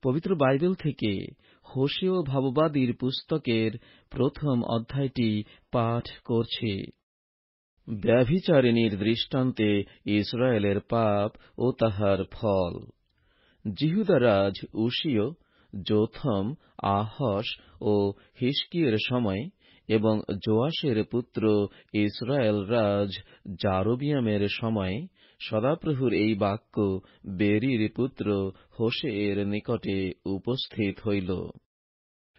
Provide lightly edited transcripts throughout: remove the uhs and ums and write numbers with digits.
পবিত্র বাইবেল থেকে হোশেয় ভাববাদীর পুস্তকের প্রথম অধ্যায়টি পাঠ করছি। ব্যভিচারিণীর দৃষ্টান্তে ইসরায়েলের পাপ ও তাহার ফল। জিহুদা রাজ উশিয়, যোথম, আহস ও হিজকিয়ের সময় এবং যোয়াশের পুত্র ইসরায়েল রাজ যারোবিয়ামের সময় সদাপ্রভুর এই বাক্য বেরির পুত্র হোশেয়ের নিকটে উপস্থিত হইল।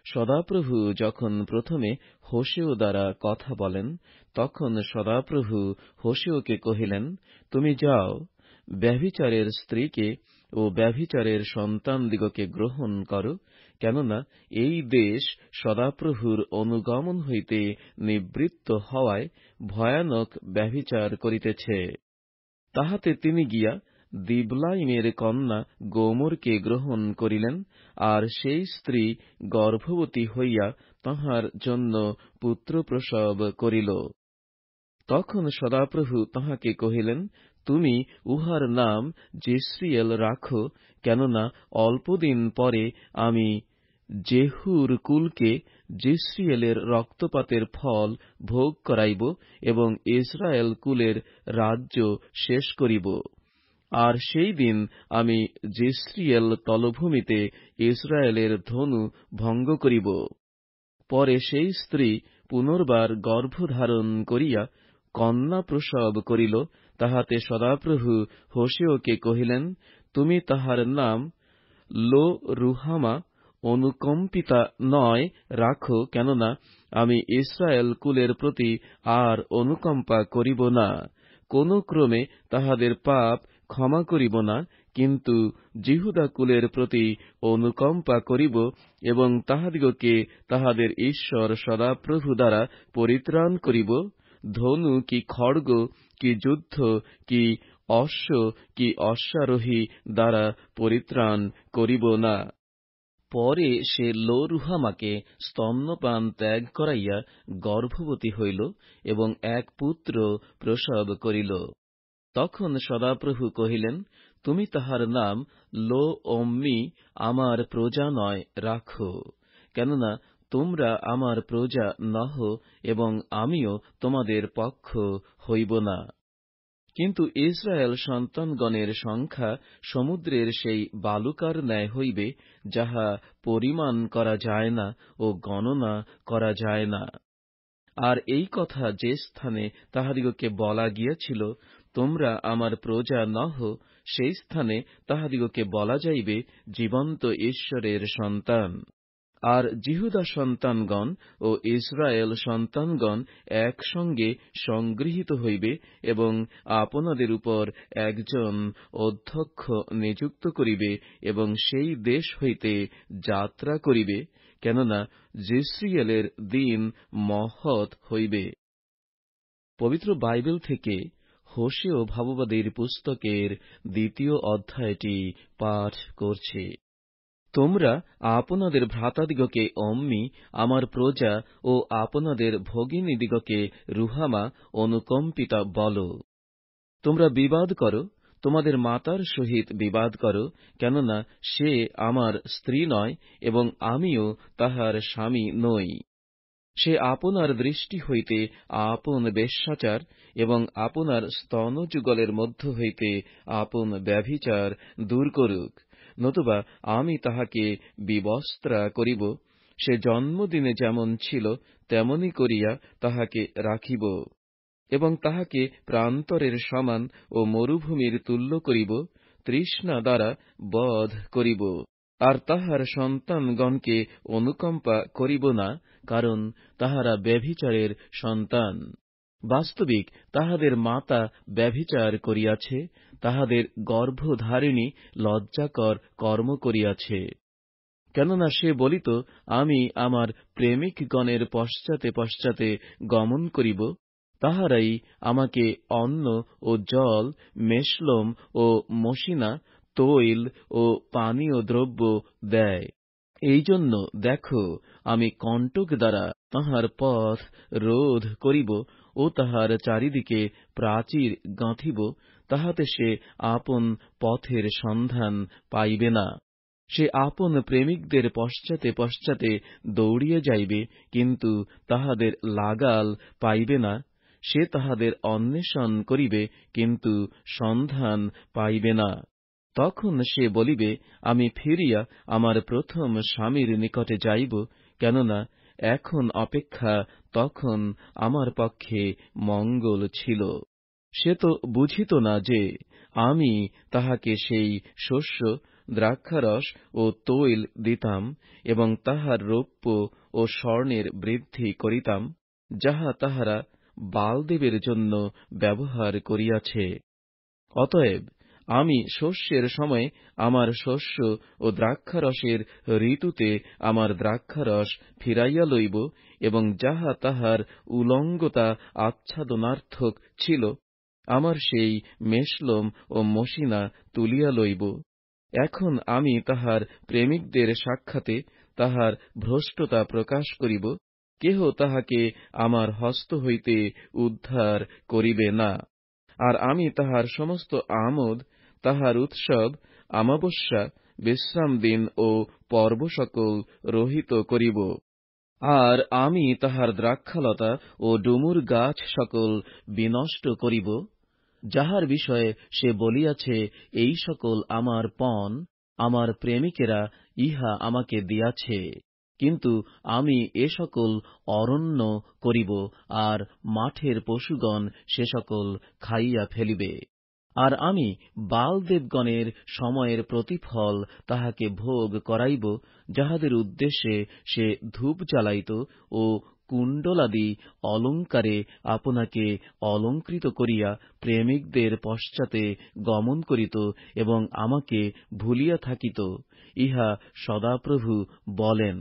সদাপ্রভু যখন প্রথমে হোশেয় দ্বারা কথা বলেন, তখন সদাপ্রভু হোশেয়কে কহিলেন, তুমি যাও, ব্যভিচারের স্ত্রীকে ও ব্যভিচারের সন্তানদিগকে গ্রহণ করো, কেননা এই দেশ সদাপ্রভুর অনুগমন হইতে নিবৃত্ত হওয়ায় ভয়ানক ব্যভিচার করিতেছে। তাহাতে তিনি গিয়া দিবলাইমের কন্যা গোমরকে গ্রহণ করিলেন, আর সেই স্ত্রী গর্ভবতী হইয়া তাহার জন্য পুত্র প্রসব করিল। তখন সদাপ্রভু তাহাকে কহিলেন, তুমি উহার নাম যিশরিয়েল রাখো, কেননা অল্পদিন পরে আমি জেহুর কুলকে যিশরিয়েলের রক্তপাতের ফল ভোগ করাইব এবং ইসরায়েল কুলের রাজ্য শেষ করিব। আর সেই দিন আমি যিশরিয়েল তলভূমিতে ইসরায়েলের ধনু ভঙ্গ করিব। পরে সেই স্ত্রী পুনর্বার গর্ভধারণ করিয়া কন্যা প্রসব করিল। তাহাতে সদাপ্রভু হোশেয়কে কহিলেন, তুমি তাহার নাম লো রুহামা, অনুকম্পিতা নয়, রাখো, কেননা আমি ইসরায়েল কুলের প্রতি আর অনুকম্পা করিব না, কোন ক্রমে তাহাদের পাপ ক্ষমা করিব না, কিন্তু জিহুদা কুলের প্রতি অনুকম্পা করিব এবং তাহাদিগকে তাহাদের ঈশ্বর সদাপ্রভু দ্বারা পরিত্রাণ করিব। ধনু কি খড়গ কি যুদ্ধ কি অশ্ব কি অশ্বারোহী দ্বারা পরিত্রাণ করিব না। পরে সে লো রুহামাকে স্তন্যপান ত্যাগ করাইয়া গর্ভবতী হইল এবং এক পুত্র প্রসব করিল। তখন সদাপ্রভু কহিলেন, তুমি তাহার নাম লো অম্মি, আমার প্রজা নয়, রাখো, কেননা তোমরা আমার প্রজা নহ এবং আমিও তোমাদের পক্ষ হইব না। কিন্তু ইসরায়েল সন্তানগণের সংখ্যা সমুদ্রের সেই বালুকার ন্যায় হইবে, যাহা পরিমাণ করা যায় না ও গণনা করা যায় না। আর এই কথা যে স্থানে তাহাদিগকে বলা গিয়াছিল, তোমরা আমার প্রজা নহ, সেই স্থানে তাহাদিগকে বলা যাইবে, জীবন্ত ঈশ্বরের সন্তান। আর জিহুদা সন্তানগণ ও ইসরায়েল সন্তানগণ একসঙ্গে সংগৃহীত হইবে এবং আপনাদের উপর একজন অধ্যক্ষ নিযুক্ত করিবে এবং সেই দেশ হইতে যাত্রা করিবে, কেননা যিশরিয়েলের দিন মহৎ হইবে। পবিত্র বাইবেল থেকে হোশেয় ভাববাদীর পুস্তকের দ্বিতীয় অধ্যায়টি পাঠ করছি। তোমরা আপনাদের ভ্রাতাদিগকে অম্মি, আমার প্রজা, ও আপনাদের ভগিনীদিগকে রুহামা, অনুকম্পিতা বল। তোমরা বিবাদ করো, তোমাদের মাতার সহিত বিবাদ করো, কেননা সে আমার স্ত্রী নয় এবং আমিও তাহার স্বামী নই। সে আপনার দৃষ্টি হইতে আপন বেশ্যাচার এবং আপনার স্তনযুগলের মধ্য হইতে আপন ব্যভিচার দূর করুক, নতুবা আমি তাহাকে বিবস্ত্রা করিব। সে জন্মদিনে যেমন ছিল তেমনি করিয়া তাহাকে রাখিব এবং তাহাকে প্রান্তরের সমান ও মরুভূমির তুল্য করিব, তৃষ্ণা দ্বারা বধ করিব। আর তাহার সন্তানগণকে অনুকম্পা করিব না, কারণ তাহারা ব্যভিচারের সন্তান। বাস্তবিক তাহাদের মাতা ব্যভিচার করিয়াছে, তাহাদের গর্ভধারিণী লজ্জাকর কর্ম করিয়াছে। কেননা সে বলিত, আমি আমার প্রেমিকগণের পশ্চাতে পশ্চাতে গমন করিব, তাহারাই আমাকে অন্ন ও জল, মেষলম ও মশিনা, তৈল ও পানীয় দ্রব্য দেয়। এই জন্য দেখো, আমি কণ্টক দ্বারা তাহার পথ রোধ করিব ও তাহার চারিদিকে প্রাচীর গাঁথিব, তাহাতে সে আপন পথের সন্ধান পাইবে না। সে আপন প্রেমিকদের পশ্চাতে পশ্চাতে দৌড়িয়ে যাইবে, কিন্তু তাহাদের লাগাল পাইবে না। সে তাহাদের অন্বেষণ করিবে, কিন্তু সন্ধান পাইবে না। তখন সে বলিবে, আমি ফিরিয়া আমার প্রথম স্বামীর নিকটে যাইব, কেননা এখন অপেক্ষা তখন আমার পক্ষে মঙ্গল ছিল। সে তো বুঝিত না যে আমি তাহাকে সেই শস্য, দ্রাক্ষারস ও তৈল দিতাম, এবং তাহার রৌপ্য ও স্বর্ণের বৃদ্ধি করিতাম, যাহা তাহারা বালদেবের জন্য ব্যবহার করিয়াছে। অতএব আমি শস্যের সময় আমার শস্য ও দ্রাক্ষারসের ঋতুতে আমার দ্রাক্ষারস ফিরাইয়া লইব, এবং যাহা তাহার উলঙ্গতা আচ্ছাদনার্থক ছিল, আমার সেই মেষলোম ও মশিনা তুলিয়া লইব। এখন আমি তাহার প্রেমিকদের সাক্ষাতে তাহার ভ্রষ্টতা প্রকাশ করিব, কেহ তাহাকে আমার হস্ত হইতে উদ্ধার করিবে না। আর আমি তাহার সমস্ত আমোদ, তাহার উৎসব, অমাবস্যা, বিশ্রাম দিন ও পর্ব সকল রহিত করিব। আর আমি তাহার দ্রাক্ষালতা ও ডুমুর গাছ সকল বিনষ্ট করিব, যাহার বিষয়ে সে বলিয়াছে, এই সকল আমার পণ, আমার প্রেমিকেরা ইহা আমাকে দিয়াছে। কিন্তু আমি এ সকল অরণ্য করিব, আর মাঠের পশুগণ সে সকল খাইয়া ফেলিবে। আর আমি বালদেবগণের সময়ের প্রতিফল তাহাকে ভোগ করাইব, যাহাদের উদ্দেশ্যে সে ধূপ জ্বালাইত ও কুণ্ডলাদি অলঙ্কারে আপনাকে অলঙ্কৃত করিয়া প্রেমিকদের পশ্চাতে গমন করিত এবং আমাকে ভুলিয়া থাকিত। ইহা সদাপ্রভু বলেন।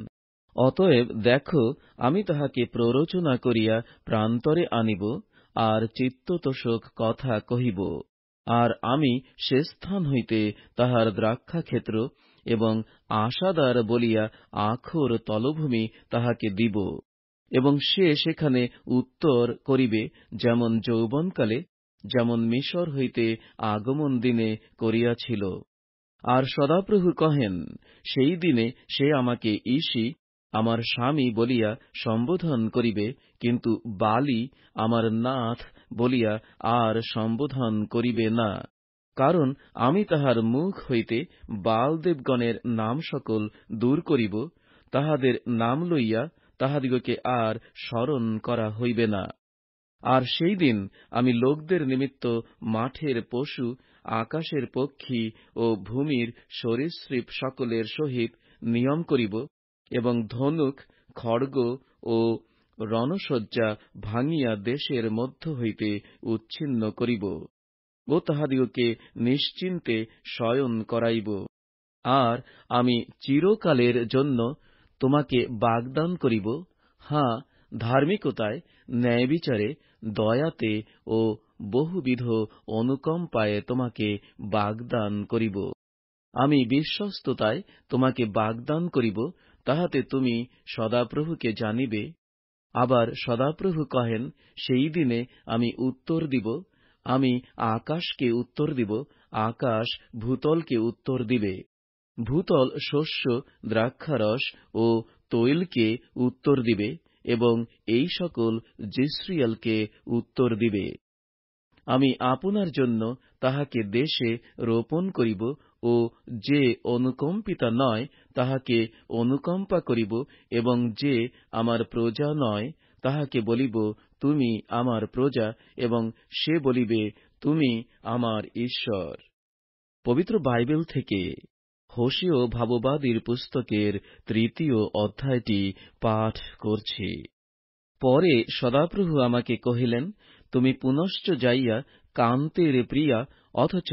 অতএব দেখো, আমি তাহাকে প্ররোচনা করিয়া প্রান্তরে আনিব, আর চিত্ততোষক কথা কহিব। আর আমি সে স্থান হইতে তাহার দ্রাক্ষাক্ষেত্র এবং আশাদার বলিয়া আখর তলভূমি তাহাকে দিব, এবং সে সেখানে উত্তর করিবে, যেমন যৌবনকালে, যেমন মিশর হইতে আগমন দিনে করিয়াছিল। আর সদাপ্রভু কহেন, সেই দিনে সে আমাকে ঈশি, আমার স্বামী বলিয়া সম্বোধন করিবে, কিন্তু বালি, আমার নাথ বলিয়া আর সম্বোধন করিবে না। কারণ আমি তাহার মুখ হইতে বালদেবগণের নাম সকল দূর করিব, তাহাদের নাম লইয়া তাহাদিগকে আর স্মরণ করা হইবে না। আর সেই দিন আমি লোকদের নিমিত্ত মাঠের পশু, আকাশের পক্ষী ও ভূমির সরীসৃপ সকলের সহিত নিয়ম করিব, এবং ধনুক, খড়গ ও রণসজ্জা ভাঙিয়া দেশের মধ্য হইতে উচ্ছিন্ন করিব, ও তাহাদিগকে নিশ্চিন্তে শয়ন করাইব। আর আমি চিরকালের জন্য তোমাকে বাগদান করিব, হাঁ, ধার্মিকতায়, ন্যায়বিচারে, দয়াতে ও বহুবিধ অনুকম্পায় তোমাকে বাগদান করিব। আমি বিশ্বস্ততায় তোমাকে বাগদান করিব, তাহাতে তুমি সদাপ্রভুকে জানিবে। আবার সদাপ্রভু কহেন, সেই দিনে আমি উত্তর দিব, আমি আকাশকে উত্তর দিব, আকাশ ভূতলকে উত্তর দিবে। ভূতল শস্য, দ্রাক্ষারস ও তৈলকে উত্তর দিবে, এবং এই সকল যিশৃয়েলকে উত্তর দিবে। আমি আপনার জন্য তাহাকে দেশে রোপণ করিব, ও যে অনুকম্পিতা নয় তাহাকে অনুকম্পা করিব, এবং যে আমার প্রজা নয় তাহাকে বলিব, তুমি আমার প্রজা, এবং সে বলিবে, তুমি আমার ঈশ্বর। পবিত্র বাইবেল থেকে হোশিয় ভাববাদীর পুস্তকের 3 অধ্যায়টি পাঠ করছি। পরে সদাপ্রভু আমাকে কহিলেন, তুমি পুনশ্চ যাইয়া কান্তের প্রিয়া অথচ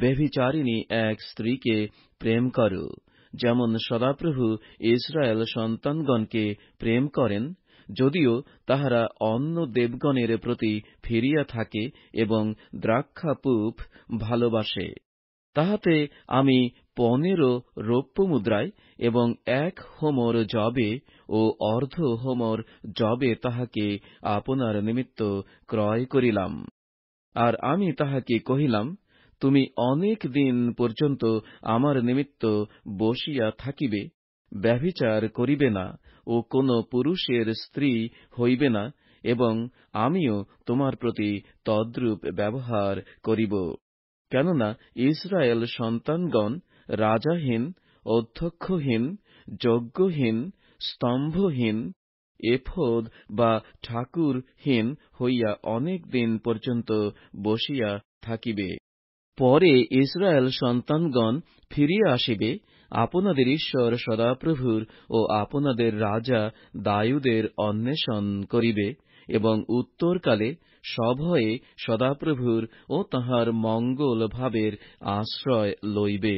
ব্যভিচারিণী এক স্ত্রীকে প্রেম করো, যেমন সদাপ্রভু ইস্রায়েল সন্তানগণকে প্রেম করেন, যদিও তাহারা অন্য দেবগণের প্রতি ফিরিয়া থাকে এবং দ্রাক্ষাপুপ ভালোবাসে। তাহাতে আমি 15 রৌপ্য মুদ্রায় এবং 1 হোমর যবে ও অর্ধ হোমর যবে তাহাকে আপনার নিমিত্ত ক্রয় করিলাম। আর আমি তাহাকে কহিলাম, তুমি অনেক দিন পর্যন্ত আমার নিমিত্ত বসিয়া থাকিবে, ব্যভিচার করিবে না ও কোন পুরুষের স্ত্রী হইবে না, এবং আমিও তোমার প্রতি তদ্রূপ ব্যবহার করিব। কেননা ইসরায়েল সন্তানগণ রাজাহীন, অধ্যক্ষহীন, যজ্ঞহীন, স্তম্ভহীন, এফোদ বা ঠাকুরহীন হইয়া অনেক দিন পর্যন্ত বসিয়া থাকিবে। পরে ইসরায়েল সন্তানগণ ফিরিয়া আসিবে, আপনাদের ঈশ্বর সদাপ্রভুর ও আপনাদের রাজা দায়ুদের অন্বেষণ করিবে, এবং উত্তরকালে সভয়ে সদাপ্রভুর ও তাঁহার মঙ্গল ভাবের আশ্রয় লইবে।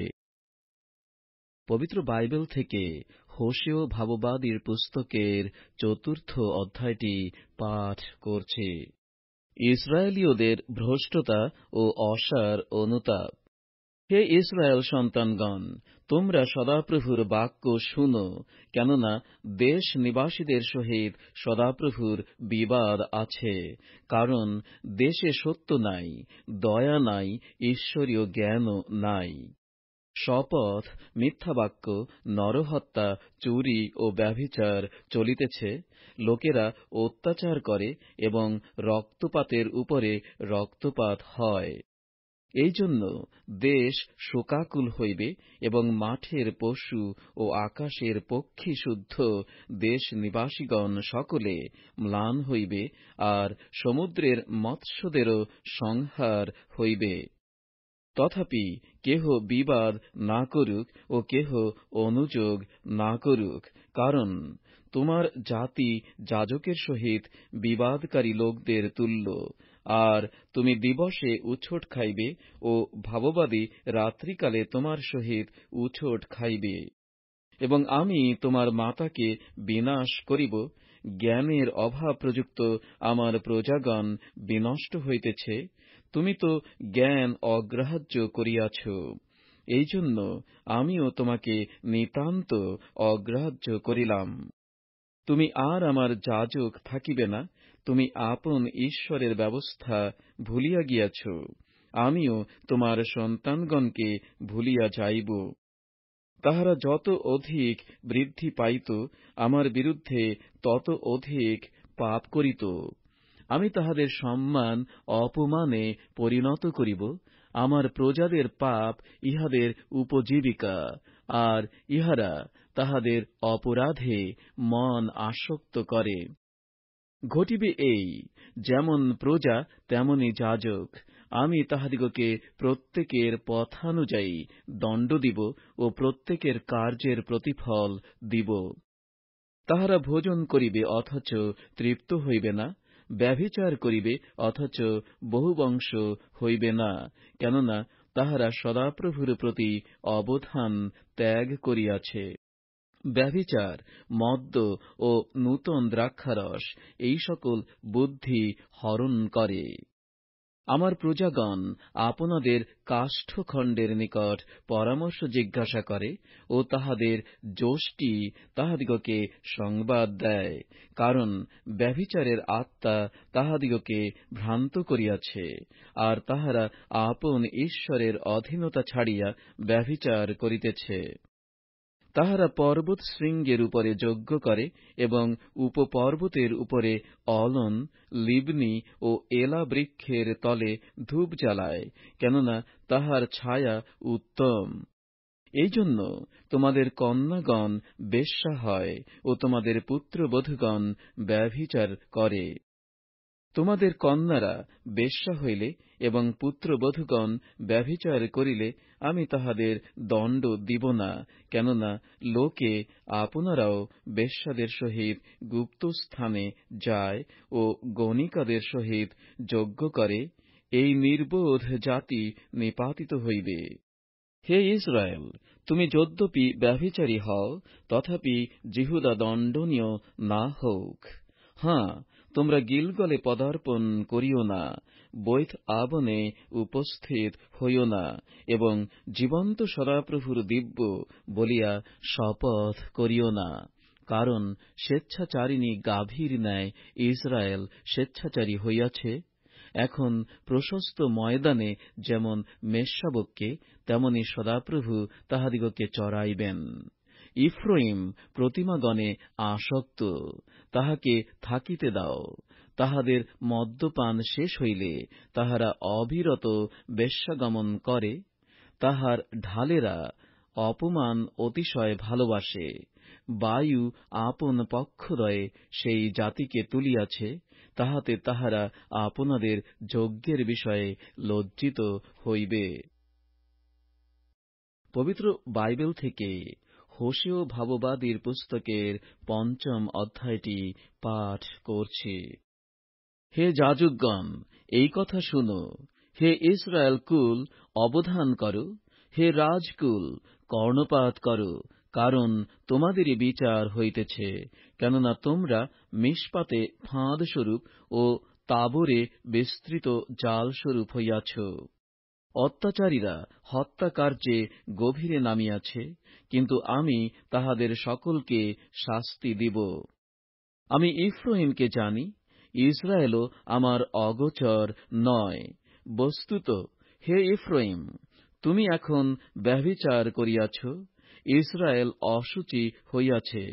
পবিত্র বাইবেল থেকে হোশেয় ভাববাদীর পুস্তকের 4th অধ্যায়টি পাঠ করছি। ইসরায়েলীয়দের ভ্রষ্টতা ও অসার অনুতাপ। হে ইসরায়েল সন্তানগণ, তোমরা সদাপ্রভুর বাক্য শুনো, কেননা দেশ নিবাসীদের সহিত সদাপ্রভুর বিবাদ আছে। কারণ দেশে সত্য নাই, দয়া নাই, ঈশ্বরীয় জ্ঞানও নাই। শপথ, মিথ্যা বাক্য, নরহত্যা, চুরি ও ব্যভিচার চলিতেছে। লোকেরা অত্যাচার করে এবং রক্তপাতের উপরে রক্তপাত হয়। এই জন্য দেশ শোকাকুল হইবে, এবং মাঠের পশু ও আকাশের পক্ষী শুদ্ধ দেশ নিবাসীগণ সকলে ম্লান হইবে, আর সমুদ্রের মৎস্যদেরও সংহার হইবে। তথাপি কেহ বিবাদ না করুক ও কেহ অনুযোগ না করুক, কারণ তোমার জাতি যাজকের সহিত বিবাদকারী লোকদের তুল্য। আর তুমি দিবসে উছট খাইবে ও ভাববাদী রাত্রিকালে তোমার সহিত উছট খাইবে। এবং আমি তোমার মাতাকে বিনাশ করিব। জ্ঞানের অভাব প্রযুক্ত আমার প্রজাগণ বিনষ্ট হইতেছে। তুমি তো জ্ঞান অগ্রাহ্য করিয়াছ, এই জন্য আমিও তোমাকে নিতান্ত অগ্রাহ্য করিলাম। তুমি আর আমার যাজক থাকিবে না, তুমি আপন ঈশ্বরের ব্যবস্থা ভুলিয়া গিয়াছ। আমিও তোমার সন্তানগণকে ভুলিয়া যাইব। তাহারা যত অধিক বৃদ্ধি পাইত, আমার বিরুদ্ধে তত অধিক পাপ করিত। আমি তাহাদের সম্মান অপমানে পরিণত করিব। আমার প্রজাদের পাপ ইহাদের উপজীবিকা, আর ইহারা তাহাদের অপরাধে মন আসক্ত করে। ঘটিবে এই, যেমন প্রজা তেমনি যাজক। আমি তাহাদিগকে প্রত্যেকের পথানুযায়ী দণ্ড দিব ও প্রত্যেকের কার্যের প্রতিফল দিব। তাহারা ভোজন করিবে অথচ তৃপ্ত হইবে না, ব্যভিচার করিবে অথচ বহুবংশ হইবে না, কেননা তাহারা সদাপ্রভুর প্রতি অবধান ত্যাগ করিয়াছে। ব্যভিচার, মদ্য ও নূতন দ্রাক্ষারস এই সকল বুদ্ধি হরণ করে। আমার প্রজাগণ আপনাদের কাষ্ঠখণ্ডের নিকট পরামর্শ জিজ্ঞাসা করে ও তাহাদের যষ্টি তাহাদিগকে সংবাদ দেয়, কারণ ব্যভিচারের আত্মা তাহাদিগকে ভ্রান্ত করিয়াছে, আর তাহারা আপন ঈশ্বরের অধীনতা ছাড়িয়া ব্যভিচার করিতেছে। তাহারা পর্বত শৃঙ্গের উপরে যজ্ঞ করে এবং উপপর্বতের উপরে অলন, লিবনি ও এলা বৃক্ষের তলে ধূপ জ্বালায়, কেননা তাহার ছায়া উত্তম। এই জন্য তোমাদের কন্যাগণ বেশ্যা হয় ও তোমাদের পুত্রবধূগণ ব্যভিচার করে। তোমাদের কন্যারা বেশ্যা হইলে এবং পুত্রবধূগণ ব্যভিচার করিলে আমি তাহাদের দণ্ড দিব না, কেননা লোকে আপনারাও বেশ্যাদের সহিত গুপ্তস্থানে যায় ও গণিকাদের সহিত যজ্ঞ করে, এই নির্বোধ জাতি নিপাতিত হইবে। হে ইসরায়েল, তুমি যদ্যপি ব্যভিচারী হও, তথাপি জিহুদা দণ্ডনীয় না হোক। হাঁ, তোমরা গিলগলে পদার্পণ করিও না, বৈত আবনে উপস্থিত হইও না, এবং জীবন্ত সদাপ্রভুর দিব্য বলিয়া শপথ করিও না। কারণ স্বেচ্ছাচারিণী গাভীর ন্যায় ইসরায়েল স্বেচ্ছাচারী হইয়াছে। এখন প্রশস্ত ময়দানে যেমন মেষশাবককে, তেমনি সদাপ্রভু তাহাদিগকে চড়াইবেন। ইফ্রাইম প্রতিমাগণে আসক্ত, তাহাকে থাকিতে দাও। তাহাদের মদ্যপান শেষ হইলে তাহারা অবিরত বেশ্যাগমন করে। তাহার ঢালেরা অপমান অতিশয় ভালোবাসে। বায়ু আপন পক্ষদ্বয়ে সেই জাতিকে তুলিয়াছে, তাহাতে তাহারা আপনাদের যজ্ঞের বিষয়ে লজ্জিত হইবে। পবিত্র বাইবেল থেকে হোশেয় ভাববাদীর পুস্তকের ৫ম অধ্যায়টি পাঠ করছি। হে যাজকগণ, এই কথা শুনো। হে ইসরায়েল কুল, অবধান করো। হে রাজকুল, কর্ণপাত করো, কারণ তোমাদেরই বিচার হইতেছে। কেননা তোমরা মিশপাতে ফাঁদস্বরূপ ও তাবরে বিস্তৃত জালস্বরূপ হইয়াছ। অত্যাচারীরা হত্যাকার্যে গভীরে নামিয়াছে, কিন্তু আমি তাহাদের সকলকে শাস্তি দিব। আমি ইফ্রাইমকে জানি, ইসরায়েলও আমার অগোচর নয়। বস্তুত, হে ইফ্রাইম, তুমি এখন ব্যভিচার করিয়াছ। ইসরায়েল অশুচি হইয়াছে।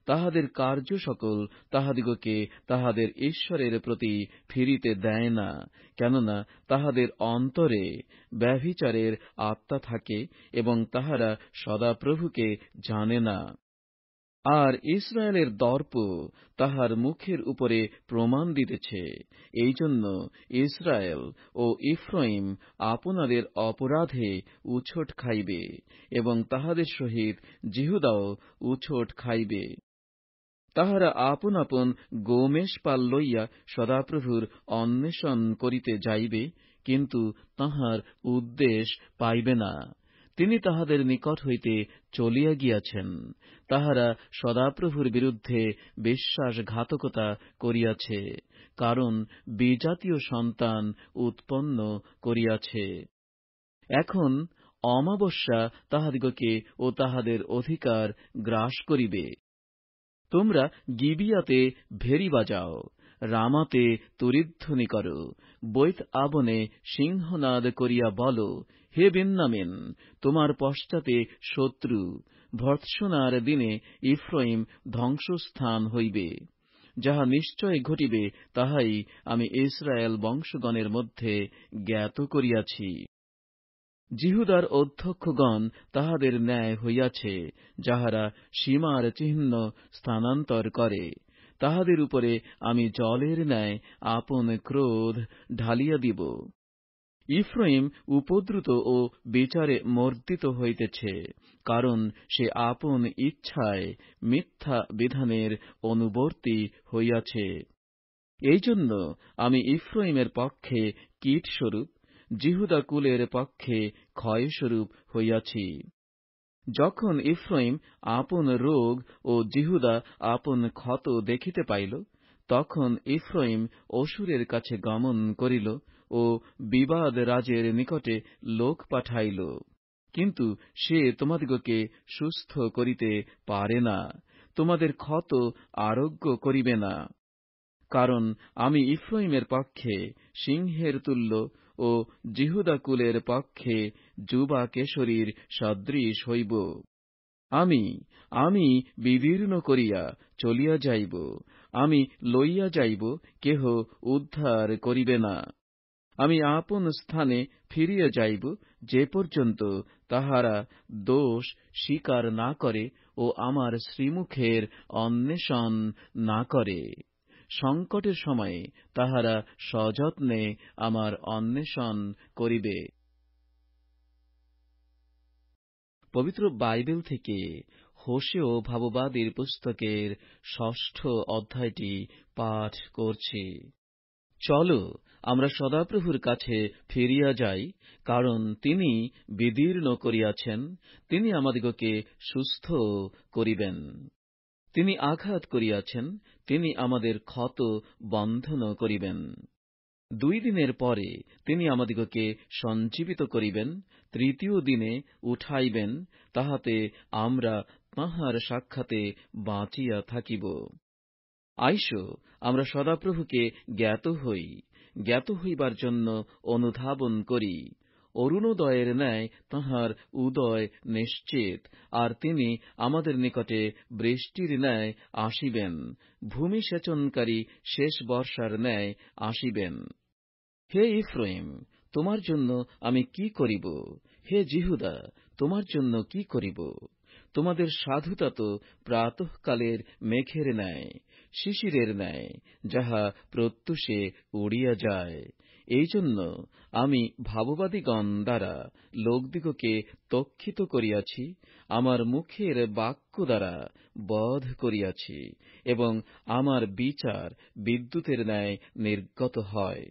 তাহাদের কার্য সকল তাহাদিগকে তাহাদের ঈশ্বরের প্রতি ফিরিতে দেয় না, কেননা তাহাদের অন্তরে ব্যভিচারের আত্মা থাকে এবং তাহারা সদাপ্রভুকে জানে না। আর ইসরায়েলের দর্প তাহার মুখের উপরে প্রমাণ দিতেছে। এই জন্য ইসরায়েল ও ইফ্রাইম আপনাদের অপরাধে উছট খাইবে এবং তাহাদের সহিত জিহুদাও উছট খাইবে। তাহারা আপন আপন গোমেশপাল লইয়া সদাপ্রভুর অন্বেষণ করিতে যাইবে, কিন্তু তাহার উদ্দেশ পাইবে না। তিনি তাহাদের নিকট হইতে চলিয়া গিয়াছেন। তাহারা সদাপ্রভুর বিরুদ্ধে বিশ্বাসঘাতকতা করিয়াছে, কারণ বিজাতীয় সন্তান উৎপন্ন করিয়াছে। এখন অমাবস্যা তাহাদিগকে ও তাহাদের অধিকার গ্রাস করিবে। তোমরা গিবিয়াতে ভেরি বাজাও, রামাতে তুরিধ্বনি কর, বৈত আবনে সিংহনাদ করিয়া বল, হে বেন্যামিন, তোমার পশ্চাতে শত্রু। ভর্ৎসনার দিনে ইফ্রাইম ধ্বংসস্থান হইবে। যাহা নিশ্চয় ঘটিবে তাহাই আমি ইসরায়েল বংশগণের মধ্যে জ্ঞাত করিয়াছি। জিহুদার অধ্যক্ষগণ তাহাদের ন্যায় হইয়াছে, যাহারা সীমার চিহ্ন স্থানান্তর করে। তাহাদের উপরে আমি জলের ন্যায় আপন ক্রোধ ঢালিয়া দিব। ইফ্রাইম উপদ্রুত ও বিচারে মর্দিত হইতেছে, কারণ সে আপন ইচ্ছায় মিথ্যা বিধানের অনুবর্তী হইয়াছে। এই জন্য আমি ইফ্রাইমের পক্ষে কীটস্বরূপ, জিহুদা কুলের পক্ষে ক্ষয়স্বরূপ হইয়াছি। যখন ইফ্রাইম আপন রোগ ও জিহুদা আপন ক্ষত দেখিতে পাইল, তখন ইফ্রাইম অসুরের কাছে গমন করিল ও বিবাদ রাজের নিকটে লোক পাঠাইল। কিন্তু সে তোমাদিগকে সুস্থ করিতে পারে না, তোমাদের ক্ষত আরোগ্য করিবে না। কারণ আমি ইফ্রাইমের পক্ষে সিংহের তুল্য ও জিহুদা কুলের পক্ষে যুবা কেশরীর সদৃশ হইব। আমি বিদীর্ণ করিয়া চলিয়া যাইব, আমি লইয়া যাইব, কেহ উদ্ধার করিবে না। আমি আপন স্থানে ফিরিয়া যাইব, যে পর্যন্ত তাহারা দোষ স্বীকার না করে ও আমার শ্রীমুখের অন্বেষণ না করে। সংকটের সময়ে তাহারা সযত্নে আমার অন্বেষণ করিবে। পবিত্র বাইবেল থেকে হোশেয় ভাববাদীর পুস্তকের ৬ষ্ঠ অধ্যায়টি পাঠ করছি। চলো, আমরা সদাপ্রভুর কাছে ফিরিয়া যাই, কারণ তিনি বিদীর্ণ করিয়াছেন, তিনি আমাদিগকে সুস্থ করিবেন। তিনি আঘাত করিয়াছেন, তিনি আমাদের ক্ষত বন্ধন করিবেন। 2 দিনের পরে তিনি আমাদিগকে সঞ্জীবিত করিবেন, তৃতীয় দিনে উঠাইবেন, তাহাতে আমরা তাঁহার সাক্ষাতে বাঁচিয়া থাকিব। আইসো, আমরা সদাপ্রভুকে জ্ঞাত হই। জ্ঞাত হইবার জন্য অনুধাবন করি। অরুণোদয়ের ন্যায় তাঁহার উদয় নিশ্চিত, আর তিনি আমাদের নিকটে বৃষ্টির ন্যায় আসিবেন, ভূমি সেচনকারী শেষ বর্ষার ন্যায় আসিবেন। হে ইফ্রাইম, তোমার জন্য আমি কি করিব? হে জিহুদা, তোমার জন্য কি করিব? তোমাদের সাধুতা তো প্রাতঃকালের মেঘের ন্যায়, শিশিরের ন্যায়, যাহা প্রত্যুষে উড়িয়া যায়। এই জন্য আমি ভাববাদীগণ দ্বারা লোকদিগকে তক্ষিত করিয়াছি, আমার মুখের বাক্য দ্বারা বধ করিয়াছি, এবং আমার বিচার বিদ্যুতের ন্যায় নির্গত হয়।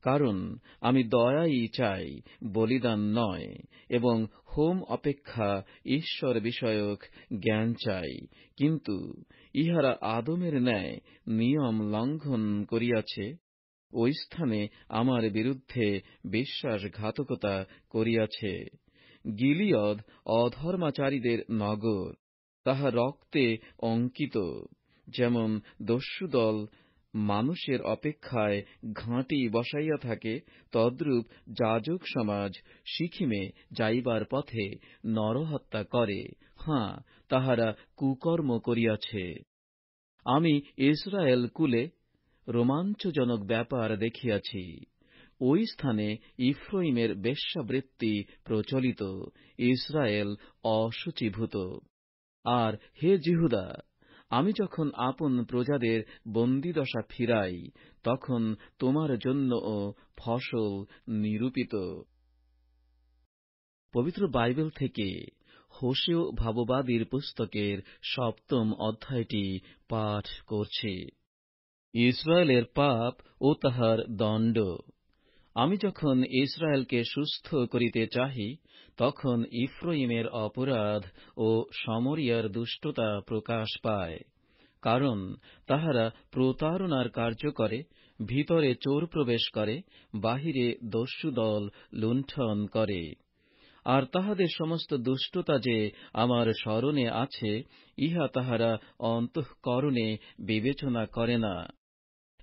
কারণ আমি দয়াই চাই, বলিদান নয়, এবং হোম অপেক্ষা ঈশ্বর বিষয়ক জ্ঞান চাই। কিন্তু ইহারা আদমের ন্যায় নিয়ম লঙ্ঘন করিয়াছে, ওই স্থানে আমার বিরুদ্ধে বিশ্বাসঘাতকতা করিয়াছে। গিলিয়দ অধর্মাচারীদের নগর, তাহা রক্তে অঙ্কিত। যেমন দস্যুদল মানুষের অপেক্ষায় ঘাঁটি বসাইয়া থাকে, তদ্রূপ যাজক সমাজ সিকিমে যাইবার পথে নরহত্যা করে। হাঁ, তাহারা কুকর্ম করিয়াছে। আমি ইসরায়েল কুলে রোমাঞ্চজনক ব্যাপার দেখিয়াছি। ওই স্থানে ইফ্রাইমের বেশ্যাবৃত্তি প্রচলিত, ইসরায়েল অশুচিভূত। আর হে জিহুদা, আমি যখন আপন প্রজাদের বন্দিদশা ফিরাই, তখন তোমার জন্যও ফসল নিরূপিত। পবিত্র বাইবেল থেকে হোশেয় ভাববাদীর পুস্তকের 7ম অধ্যায়টি পাঠ করছি। ইসরায়েলের পাপ ও তাহার দণ্ড। আমি যখন ইসরায়েলকে সুস্থ করিতে চাহি, তখন ইফ্রাইমের অপরাধ ও সমরিয়ার দুষ্টতা প্রকাশ পায়। কারণ তাহারা প্রতারণার কার্য করে, ভিতরে চোর প্রবেশ করে, বাহিরে দস্যুদল লুণ্ঠন করে। আর তাহাদের সমস্ত দুষ্টতা যে আমার স্মরণে আছে, ইহা তাহারা অন্তঃকরণে বিবেচনা করে না।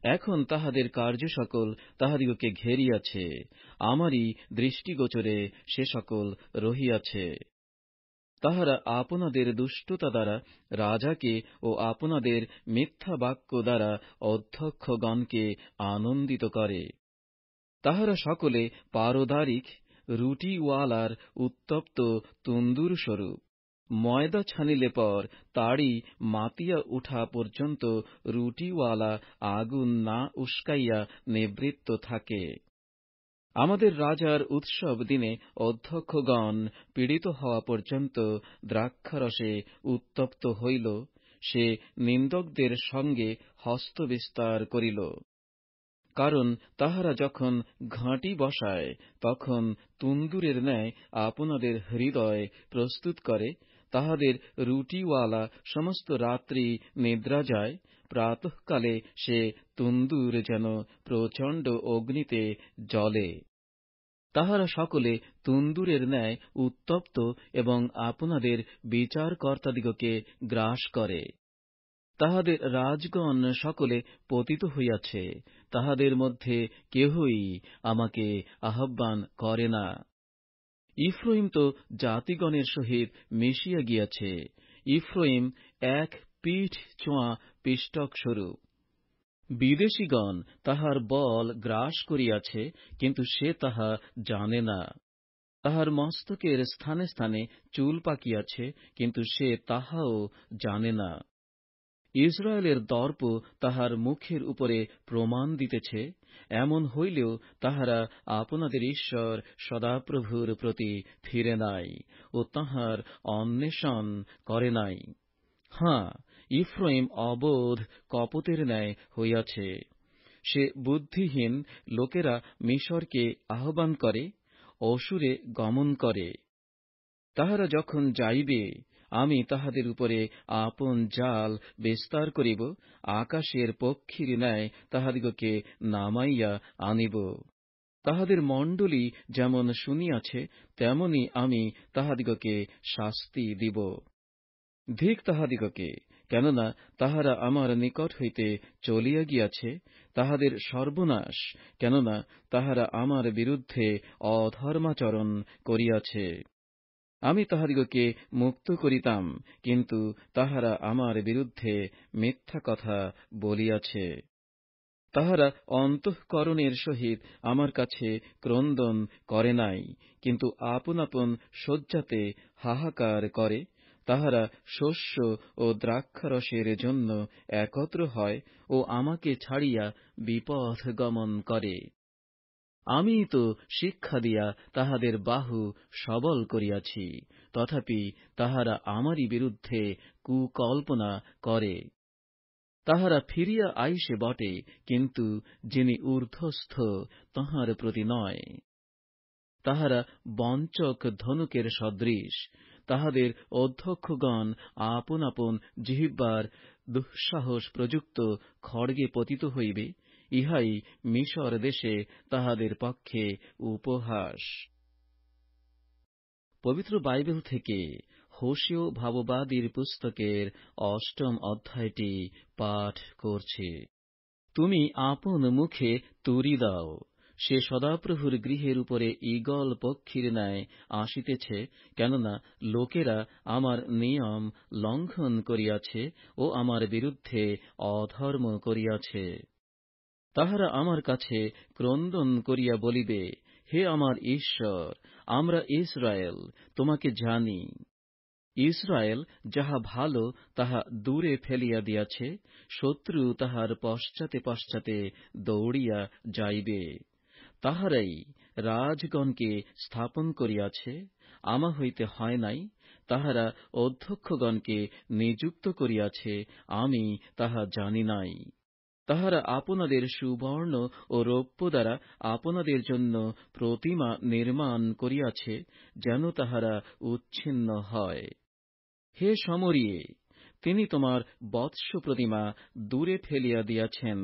এখন তাহাদের কার্য সকল তাহাদিগকে ঘেরিয়াছে, আমারই দৃষ্টিগোচরে সে সকল রহিয়াছে। তাহারা আপনাদের দুষ্টতা দ্বারা রাজাকে ও আপনাদের মিথ্যা বাক্য দ্বারা অধ্যক্ষগণকে আনন্দিত করে। তাহারা সকলে পারদারিক রুটিওয়ালার উত্তপ্ত তন্দুর স্বরূপ। ময়দা ছানিলে পর তাড়ি মাতিয়া উঠা পর্যন্ত রুটিওয়ালা আগুন না উস্কাইয়া নিবৃত্ত থাকে। আমাদের রাজার উৎসব দিনে অধ্যক্ষগণ পীড়িত হওয়া পর্যন্ত দ্রাক্ষারসে উত্তপ্ত হইল, সে নিন্দকদের সঙ্গে হস্তবিস্তার করিল। কারণ তাহারা যখন ঘাঁটি বসায়, তখন তুন্দুরের ন্যায় আপনাদের হৃদয় প্রস্তুত করে। তাহাদের রুটিওয়ালা সমস্ত রাত্রি নিদ্রা যায়, প্রাতঃকালে সে তুন্দুর যেন প্রচণ্ড অগ্নিতে জ্বলে। তাহারা সকলে তুন্দুরের ন্যায় উত্তপ্ত এবং আপনাদের বিচারকর্তাদিগকে গ্রাস করে। তাহাদের রাজগণ সকলে পতিত হইয়াছে, তাহাদের মধ্যে কেহই আমাকে আহ্বান করে না। ইফ্রাইম তো জাতিগণের সহিত মিশিয়া গিয়াছে, ইফ্রাইম এক পিঠ চোয়া পিষ্টক স্বরূপ। বিদেশীগণ তাহার বল গ্রাস করিয়াছে, কিন্তু সে তাহা জানে না। তাহার মস্তকের স্থানে স্থানে চুল পাকিয়াছে, কিন্তু সে তাহাও জানে না। ইসরায়েলের দর্প তাহার মুখের উপরে প্রমাণ দিতেছে, এমন হইলেও তাহারা আপনাদের ঈশ্বর সদাপ্রভুর প্রতি ফিরে নাই ও তাঁহার অন্বেষণ করে নাই। হাঁ, ইফ্রাইম অবোধ কপটের ন্যায় হইয়াছে। সে বুদ্ধিহীন লোকেরা মিশরকে আহ্বান করে, অসুরে গমন করে। তাহারা যখন যাইবে, আমি তাহাদের উপরে আপন জাল বিস্তার করিব, আকাশের পক্ষীর ন্যায় তাহাদিগকে নামাইয়া আনিব। তাহাদের মণ্ডলী যেমন শুনিয়াছে, তেমনি আমি তাহাদিগকে শাস্তি দিব। ধিক তাহাদিগকে, কেননা তাহারা আমার নিকট হইতে চলিয়া গিয়াছে। তাহাদের সর্বনাশ, কেননা তাহারা আমার বিরুদ্ধে অধর্মাচরণ করিয়াছে। আমি তাহাদিগকে মুক্ত করিতাম, কিন্তু তাহারা আমার বিরুদ্ধে মিথ্যা কথা বলিয়াছে। তাহারা অন্তঃকরণের সহিত আমার কাছে ক্রন্দন করে নাই, কিন্তু আপন আপন শয্যাতে হাহাকার করে। তাহারা শস্য ও দ্রাক্ষারসের জন্য একত্র হয় ও আমাকে ছাড়িয়া বিপথ গমন করে। আমি তো শিক্ষা দিয়া তাহাদের বাহু সবল করিয়াছি, তথাপি তাহারা আমারই বিরুদ্ধে কুকল্পনা করে। তাহারা ফিরিয়া আইসে বটে, কিন্তু যিনি ঊর্ধ্বস্থ তাঁহার প্রতি নয়। তাহারা বঞ্চক ধনুকের সদৃশ। তাহাদের অধ্যক্ষগণ আপন আপন জিহ্বার দুঃসাহস প্রযুক্ত খড়গে পতিত হইবে। ইহাই মিশর দেশে তাহাদের পক্ষে উপহাস। পবিত্র বাইবেল থেকে হোশেয় ভাববাদীর পুস্তকের ৮ম অধ্যায়টি পাঠ করছি। তুমি আপন মুখে তুরি দাও, সে সদাপ্রভুর গৃহের উপরে ঈগল পক্ষীর ন্যায় আসিতেছে, কেননা লোকেরা আমার নিয়ম লঙ্ঘন করিয়াছে ও আমার বিরুদ্ধে অধর্ম করিয়াছে। তাহারা আমার কাছে ক্রন্দন করিয়া বলিবে, হে আমার ঈশ্বর, আমরা ইসরায়েল তোমাকে জানি। ইসরায়েল যাহা ভালো তাহা দূরে ফেলিয়া দিয়াছে, শত্রু তাহার পশ্চাতে পশ্চাতে দৌড়িয়া যাইবে। তাহারাই রাজগণকে স্থাপন করিয়াছে, আমা হইতে হয় নাই। তাহারা অধ্যক্ষগণকে নিযুক্ত করিয়াছে, আমি তাহা জানি নাই। তাহারা আপনাদের সুবর্ণ ও রৌপ্য দ্বারা আপনাদের জন্য প্রতিমা নির্মাণ করিয়াছে, যেন তাহারা উচ্ছিন্ন হয়। হে সমরিয়ে, তিনি তোমার বৎস প্রতিমা দূরে ফেলিয়া দিয়াছেন।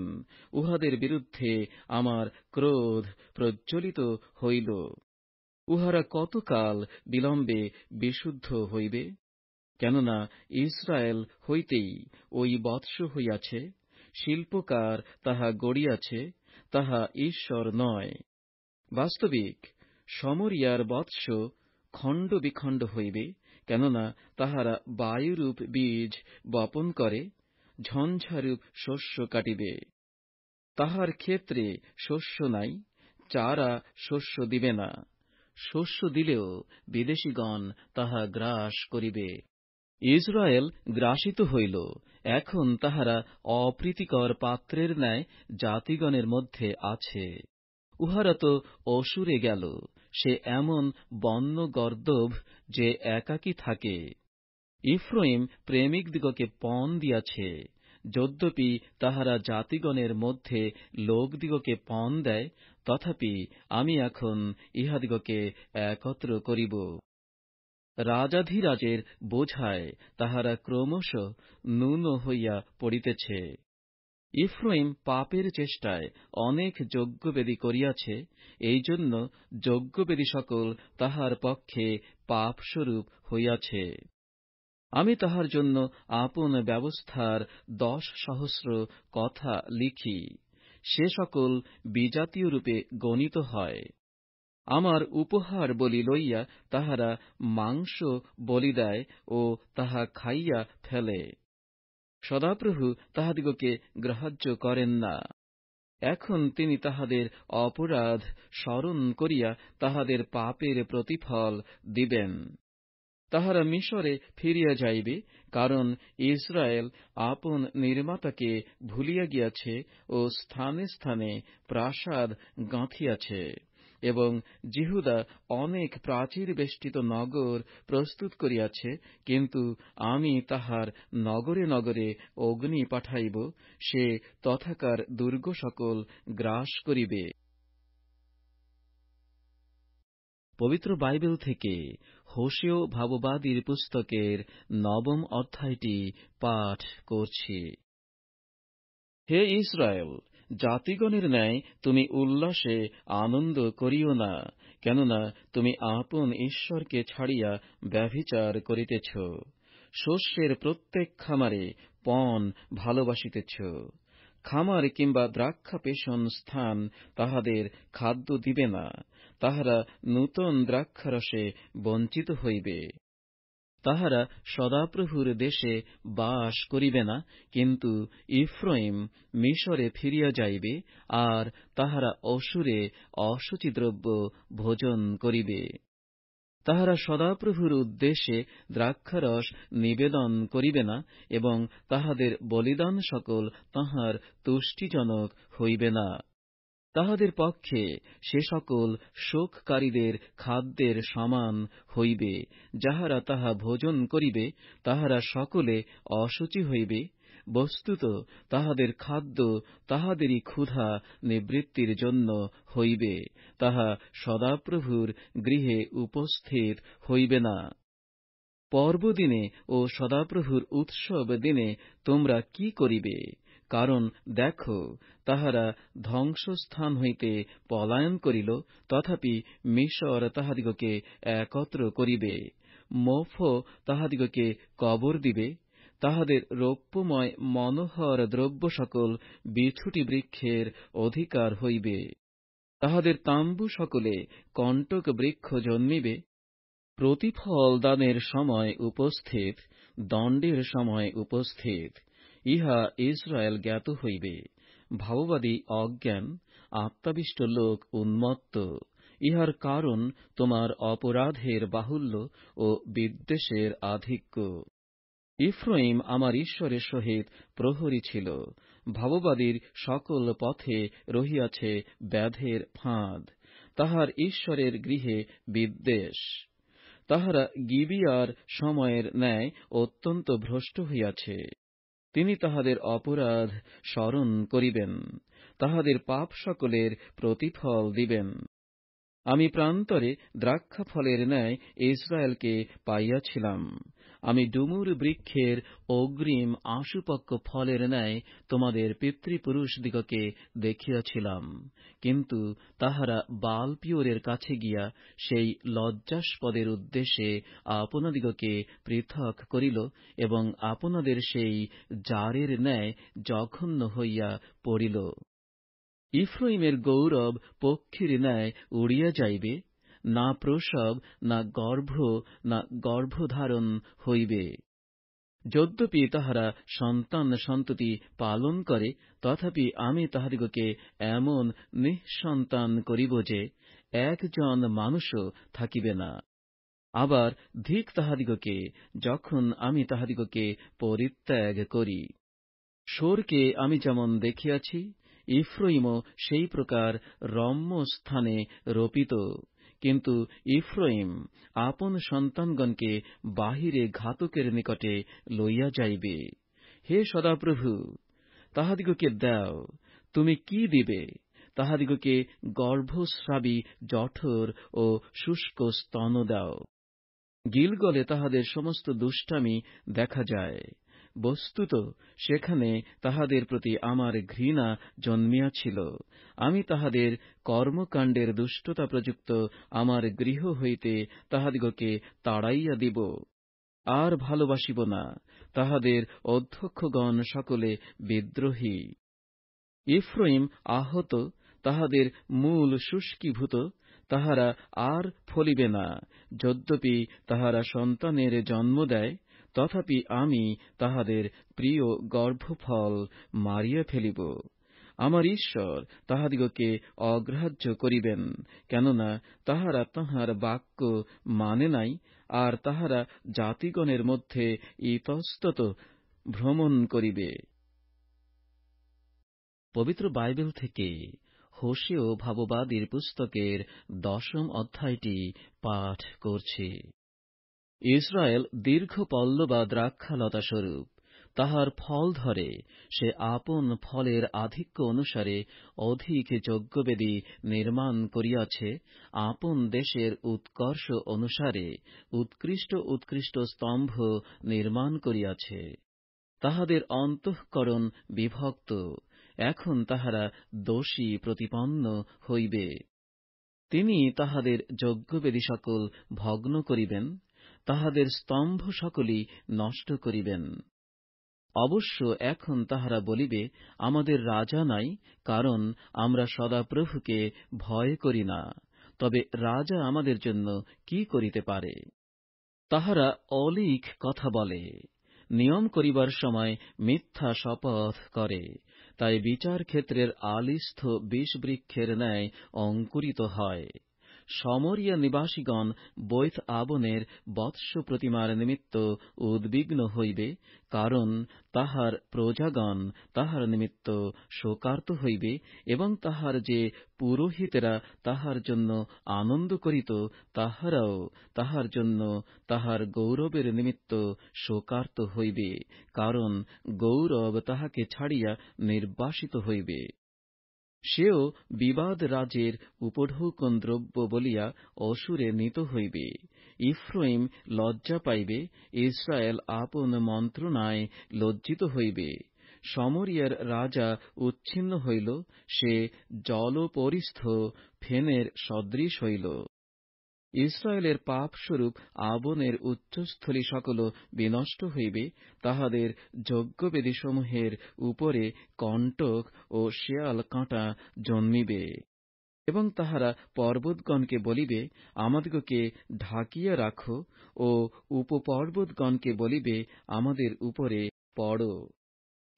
উহাদের বিরুদ্ধে আমার ক্রোধ প্রজ্বলিত হইল। উহারা কতকাল বিলম্বে বিশুদ্ধ হইবে? কেননা ইসরায়েল হইতেই ওই বৎস হইয়াছে। শিল্পকার তাহা গড়িয়াছে, তাহা ঈশ্বর নয়। বাস্তবিক সমরিয়ার বৎস খণ্ড বিখণ্ড হইবে, কেননা তাহারা বায়ুরূপ বীজ বপন করে, ঝঞ্ঝারূপ শস্য কাটিবে। তাহার ক্ষেত্রে শস্য নাই, চারা শস্য দিবে না। শস্য দিলেও বিদেশীগণ তাহা গ্রাস করিবে। ইসরায়েল গ্রাসিত হইল, এখন তাহারা অপ্রীতিকর পাত্রের ন্যায় জাতিগণের মধ্যে আছে। উহারা তো অসুরে গেল, সে এমন বন্য গর্দভ যে একাকী থাকে। ইফ্রাইম প্রেমিকদিগকে পণ দিয়াছে, যদ্যপি তাহারা জাতিগণের মধ্যে লোকদিগকে পণ দেয়, তথাপি আমি এখন ইহাদিগকে একত্র করিব। রাজাধিরাজের বোঝায় তাহারা ক্রমশ ন্যূন হইয়া পড়িতেছে। ইফ্রাইম পাপের চেষ্টায় অনেক যজ্ঞবেদী করিয়াছে, এই জন্য যজ্ঞবেদী সকল তাহার পক্ষে পাপস্বরূপ হইয়াছে। আমি তাহার জন্য আপন ব্যবস্থার ১০,০০০ কথা লিখি, সে সকল বিজাতীয় রূপে গণিত হয়। আমার উপহার বলি লইয়া তাহারা মাংস বলি দেয় ও তাহা খাইয়া ফেলে। সদাপ্রভু তাহাদিগকে গ্রাহ্য করেন না। এখন তিনি তাহাদের অপরাধ স্মরণ করিয়া তাহাদের পাপের প্রতিফল দিবেন। তাহারা মিশরে ফিরিয়া যাইবে, কারণ ইসরায়েল আপন নির্মাতাকে ভুলিয়া গিয়াছে ও স্থানে স্থানে প্রাসাদ গাঁথিয়াছে, এবং জিহুদা অনেক প্রাচীর বেষ্টিত নগর প্রস্তুত করিয়াছে, কিন্তু আমি তাহার নগরে নগরে অগ্নি পাঠাইব, সে তথাকার দুর্গ সকল গ্রাস করিবে। পবিত্র বাইবেল থেকে হোশেয় ভাববাদীর পুস্তকের ৯ম অধ্যায়টি পাঠ করছি। হে ইসরায়েল, জাতিগণের ন্যায় তুমি উল্লাসে আনন্দ করিও না, কেননা তুমি আপন ঈশ্বরকে ছাড়িয়া ব্যভিচার করিতেছ। শস্যের প্রত্যেক খামারে পণ ভালোবাসিতেছ। খামার কিংবা দ্রাক্ষা পেষণ স্থান তাহাদের খাদ্য দিবে না, তাহারা নূতন দ্রাক্ষারসে বঞ্চিত হইবে। তাহারা সদাপ্রভুর দেশে বাস করিবে না, কিন্তু ইফ্রাইম মিশরে ফিরিয়া যাইবে, আর তাহারা অসুরে অশুচিদ্রব্য ভোজন করিবে। তাহারা সদাপ্রভুর উদ্দেশ্যে দ্রাক্ষারস নিবেদন করিবে না, এবং তাহাদের বলিদান সকল তাঁহার তুষ্টিজনক হইবে না। তাহাদের পক্ষে সে সকল শোককারীদের খাদ্যের সমান হইবে। যাহারা তাহা ভোজন করিবে, তাহারা সকলে অশুচি হইবে। বস্তুত তাহাদের খাদ্য তাহাদেরই ক্ষুধা নিবৃত্তির জন্য হইবে, তাহা সদাপ্রভুর গৃহে উপস্থিত হইবে না। পর্বদিনে ও সদাপ্রভুর উৎসব দিনে তোমরা কি করিবে? কারণ দেখো, তাহারা ধ্বংসস্থান হইতে পলায়ন করিল, তথাপি মিশর তাহাদিগকে একত্র করিবে, মোফো তাহাদিগকে কবর দিবে। তাহাদের রৌপ্যময় মনোহর দ্রব্য সকল বিছুটি বৃক্ষের অধিকার হইবে। তাহাদের তাম্বু সকলে কণ্টক বৃক্ষ জন্মিবে। প্রতিফল দানের সময় উপস্থিত, দণ্ডের সময় উপস্থিত, ইহা ইসরায়েল জ্ঞাত হইবে। ভাববাদী অজ্ঞান, আত্মাবিষ্ট লোক উন্মত্ত। ইহার কারণ তোমার অপরাধের বাহুল্য ও বিদ্বেষের আধিক্য। ইফ্রাইম আমার ঈশ্বরের সহিত প্রহরী ছিল। ভাববাদীর সকল পথে রহিয়াছে ব্যাধের ফাঁদ। তাহার ঈশ্বরের গৃহে বিদ্বেষ। তাহারা গিবিয়ার সময়ের ন্যায় অত্যন্ত ভ্রষ্ট হইয়াছে। তিনি তাহাদের অপরাধ স্মরণ করিবেন, তাহাদের পাপ সকলের প্রতিফল দিবেন। আমি প্রান্তরে দ্রাক্ষাফলের ন্যায় ইসরায়েলকে পাইয়াছিলাম। আমি ডুমুর বৃক্ষের অগ্রিম আশুপক্ষ ফলের ন্যায় তোমাদের পিতৃপুরুষদিগকে দেখিয়াছিলাম। কিন্তু তাহারা বালপিওরের কাছে গিয়া সেই লজ্জাস্পদের উদ্দেশ্যে আপনাদিগকে পৃথক করিল, এবং আপনাদের সেই জারের ন্যায় জঘন্য হইয়া পড়িল। ইফ্রাইমের গৌরব পক্ষীর ন্যায় উড়িয়া যাইবে, না প্রসব, না গর্ভ, না গর্ভধারণ হইবে। যদ্যপি তাহারা সন্তান সন্ততি পালন করে, তথাপি আমি তাহাদিগকে এমন নিঃসন্তান করিব যে একজন মানুষও থাকিবে না। আবার ধিক তাহাদিগকে, যখন আমি তাহাদিগকে পরিত্যাগ করি। শোরকে আমি যেমন দেখিয়াছি, ইফ্রাইমও সেই প্রকার রম্য স্থানে রোপিত। কিন্তু ইফ্রাইম আপন সন্তানগণকে বাহিরে ঘাতকের নিকটে লইয়া যাইবে। হে সদাপ্রভু, তাহাদিগকে দাও। তুমি কি দিবে? তাহাদিগকে গর্ভস্রাবী জঠর ও শুষ্ক স্তন দাও। গিলগলে তাহাদের সমস্ত দুষ্টামি দেখা যায়। বস্তুত সেখানে তাহাদের প্রতি আমার ঘৃণা জন্মিয়াছিল। আমি তাহাদের কর্মকাণ্ডের দুষ্টতা প্রযুক্ত আমার গৃহ হইতে তাহাদিগকে তাড়াইয়া দিব, আর ভালোবাসিব না। তাহাদের অধ্যক্ষগণ সকলে বিদ্রোহী। ইফ্রাইম আহত, তাহাদের মূল শুষ্কীভূত, তাহারা আর ফলিবে না। যদ্যপি তাহারা সন্তানের জন্ম দেয়, তথাপি আমি তাহাদের প্রিয় গর্ভফল মারিয়া ফেলিব। আমার ঈশ্বর তাহাদিগকে অগ্রাহ্য করিবেন, কেননা তাহারা তাঁহার বাক্য মানে নাই, আর তাহারা জাতিগণের মধ্যে ইতস্তত ভ্রমণ করিবে। পবিত্র বাইবেল থেকে হোশেয় ভাববাদীর পুস্তকের 10ম অধ্যায়টি পাঠ করছি। ইসরায়েল দীর্ঘ পল্লবা দ্রাক্ষালতা স্বরূপ। তাহার ফল ধরে, সে আপন ফলের আধিক্য অনুসারে অধিক যজ্ঞবেদী নির্মাণ করিয়াছে। আপন দেশের উৎকর্ষ অনুসারে উৎকৃষ্ট উৎকৃষ্ট স্তম্ভ নির্মাণ করিয়াছে। তাহাদের অন্তঃকরণ বিভক্ত, এখন তাহারা দোষী প্রতিপন্ন হইবে। তিনি তাহাদের যজ্ঞবেদী সকল ভগ্ন করিবেন। তাহাদের স্তম্ভ সকলই নষ্ট করিবেন। অবশ্য এখন তাহারা বলিবে, আমাদের রাজা নাই, কারণ আমরা সদাপ্রভুকে ভয় করি না। তবে রাজা আমাদের জন্য কি করিতে পারে? তাহারা অলিক কথা বলে, নিয়ম করিবার সময় মিথ্যা শপথ করে, তাই বিচার ক্ষেত্রের আলিস্থ বিষবৃক্ষের ন্যায় অঙ্কুরিত হয়। সমরিয়া নিবাসীগণ বৈথ আবনের বৎস প্রতিমার নিমিত্ত উদ্বিগ্ন হইবে, কারণ তাহার প্রজাগণ তাহার নিমিত্ত শোকার্ত হইবে, এবং তাহার যে পুরোহিতেরা তাহার জন্য আনন্দ করিত, তাহারাও তাহার জন্য তাহার গৌরবের নিমিত্ত শোকার্ত হইবে, কারণ গৌরব তাহাকে ছাড়িয়া নির্বাসিত হইবে। সেও বিবাদ রাজের উপঢৌকন দ্রব্য বলিয়া অসুরে নীত হইবে। ইফ্রাইম লজ্জা পাইবে, ইসরায়েল আপন মন্ত্রণায় লজ্জিত হইবে। সমরিয়ার রাজা উচ্ছিন্ন হইল, সে জলপরিস্থ ফেনের সদৃশ হইল। ইসরায়েলের পাপস্বরূপ আবনের উচ্চস্থলী সকল বিনষ্ট হইবে, তাহাদের যজ্ঞবেদীসমূহের উপরে কণ্টক ও শেয়াল কাঁটা জন্মিবে। এবং তাহারা পর্বতগণকে বলিবে, আমাদিগকে ঢাকিয়া রাখো, ও উপপর্বতগণকে বলিবে, আমাদের উপরে পড়ো।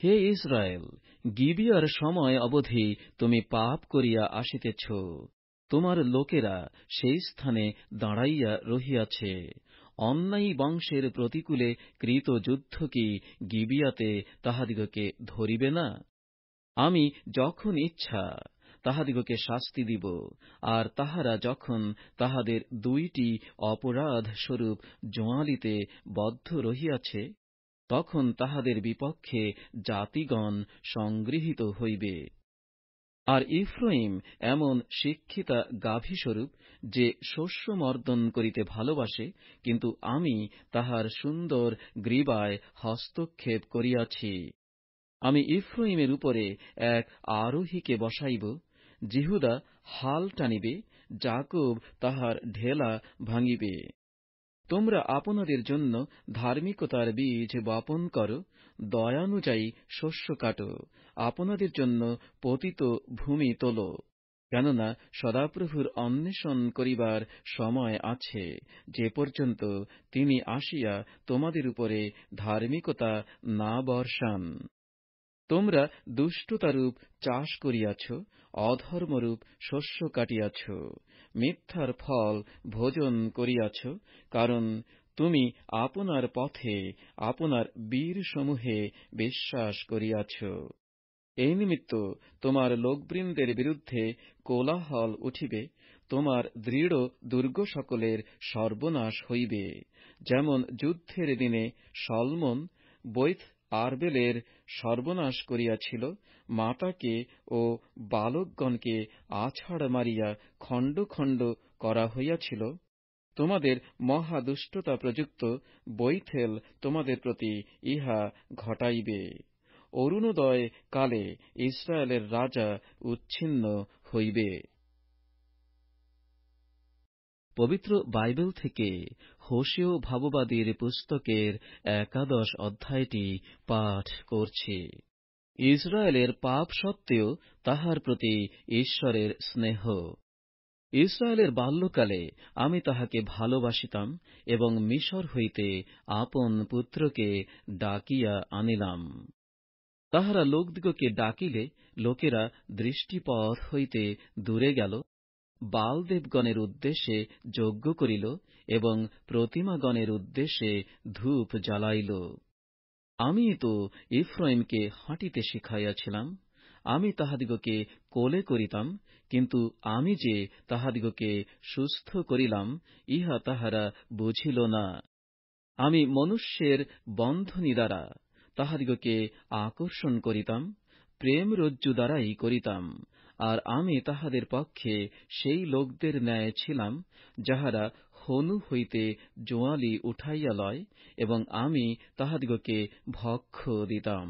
হে ইসরায়েল, গিবিয়ার সময় অবধি তুমি পাপ করিয়া আসিতেছ, তোমার লোকেরা সেই স্থানে দাঁড়াইয়া রহিয়াছে। অন্যায়ী বংশের প্রতিকূলে কৃত যুদ্ধ কি গিবিয়াতে তাহাদিগকে ধরিবে না? আমি যখন ইচ্ছা তাহাদিগকে শাস্তি দিব, আর তাহারা যখন তাহাদের দুইটি অপরাধ স্বরূপ জোঁয়ালিতে বদ্ধ রহিয়াছে, তখন তাহাদের বিপক্ষে জাতিগণ সংগৃহীত হইবে। আর ইফ্রাইম এমন শিক্ষিতা গাভীস্বরূপ, যে শস্য মর্দন করিতে ভালোবাসে, কিন্তু আমি তাহার সুন্দর গ্রীবায় হস্তক্ষেপ করিয়াছি। আমি ইফ্রাইমের উপরে এক আরোহীকে বসাইব, জিহুদা হাল টানিবে, যাকব তাহার ঢেলা ভাঙিবে। তোমরা আপনাদের জন্য ধার্মিকতার বীজ বপন করো, দয়ানুযায়ী শস্য কাটো, আপনাদের জন্য পতিত ভূমি তোলো। কেননা সদাপ্রভুর অন্বেষণ করিবার সময় আছে, যে পর্যন্ত তিনি আসিয়া তোমাদের উপরে ধার্মিকতা না বর্ষান। তোমরা দুষ্টতারূপ চাষ করিয়াছ, অধর্মরূপ শস্য কাটিয়াছ, মিথ্যার ফল ভোজন করিয়াছ, কারণ তুমি আপনার পথে আপনার বীরসমূহে বিশ্বাস করিয়াছ। এই নিমিত্ত তোমার লোকবৃন্দের বিরুদ্ধে কোলাহল উঠিবে, তোমার দৃঢ় দুর্গ সকলের সর্বনাশ হইবে। যেমন যুদ্ধের দিনে সলমন বৈথ আরবেলের সর্বনাশ করিয়াছিল, মাতাকে ও বালকগণকে আছাড় মারিয়া খণ্ড খণ্ড করা হইয়াছিল, তোমাদের মহাদুষ্টতা প্রযুক্ত বৈথেল তোমাদের প্রতি ইহা ঘটাইবে। অরুণোদয় কালে ইসরায়েলের রাজা উচ্ছিন্ন হইবে। পবিত্র বাইবেল থেকে হোশেয় ভাববাদীর পুস্তকের 11 অধ্যায়টি পাঠ করছি। ইসরায়েলের পাপ সত্ত্বেও তাহার প্রতি ঈশ্বরের স্নেহ। ইসরায়েলের বাল্যকালে আমি তাহাকে ভালোবাসিতাম, এবং মিশর হইতে আপন পুত্রকে ডাকিয়া আনিলাম। তাহারা লোকদিগকে ডাকিলে লোকেরা দৃষ্টিপথ হইতে দূরে গেল, বালদেবগণের উদ্দেশ্যে যজ্ঞ করিল, এবং প্রতিমাগণের উদ্দেশ্যে ধূপ জ্বালাইল। আমি তো ইফ্রাইমকে হাঁটিতে শিখাইয়াছিলাম, আমি তাহাদিগকে কোলে করিতাম, কিন্তু আমি যে তাহাদিগকে সুস্থ করিলাম, ইহা তাহারা বুঝিল না। আমি মনুষ্যের বন্ধনী দ্বারা তাহাদিগকে আকর্ষণ করিতাম, প্রেম রজ্জু দ্বারাই করিতাম, আর আমি তাহাদের পক্ষে সেই লোকদের ন্যায় ছিলাম, যাহারা হনু হইতে জোঁয়ালি উঠাইয়া লয়, এবং আমি তাহাদিগকে ভক্ষ্য দিতাম।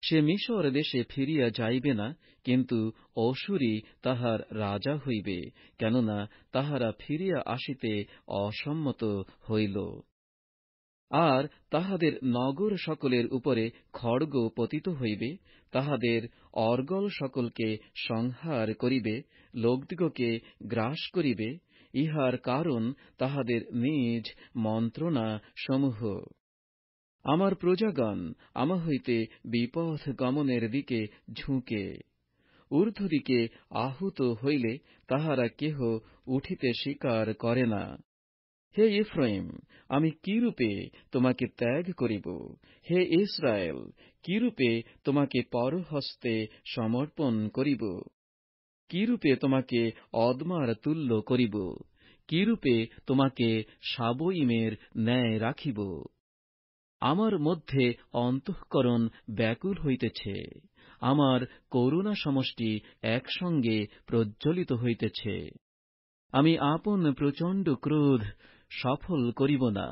সে মিশর দেশে ফিরিয়া যাইবে না, কিন্তু অসুরই তাহার রাজা হইবে, কেননা তাহারা ফিরিয়া আসিতে অসম্মত হইল। আর তাহাদের নগর সকলের উপরে খড়গ পতিত হইবে, তাহাদের অর্গল সকলকে সংহার করিবে, লোকদিগকে গ্রাস করিবে। ইহার কারণ তাহাদের নিজ মন্ত্রণা সমূহ। আমার প্রজাগণ আমা হইতে বিপথ গমনের দিকে ঝুঁকে, ঊর্ধ্বদিকে আহুত হইলে তাহারা কেহ উঠিতে স্বীকার করে না। হে ইফ্রাইম, আমি কিরূপে তোমাকে ত্যাগ করিব? হে ইস্রায়েল, কিরূপে তোমাকে পরহস্তে সমর্পণ করিব? কিরূপে তোমাকে অদমার তুল্য করিব? কিরূপে তোমাকে সাবয়ীমের ন্যায় রাখিব? আমার মধ্যে অন্তঃকরণ ব্যাকুল হইতেছে, আমার করুণা সমষ্টি একসঙ্গে প্রজ্বলিত হইতেছে। আমি আপন প্রচণ্ড ক্রোধ সফল করিব না,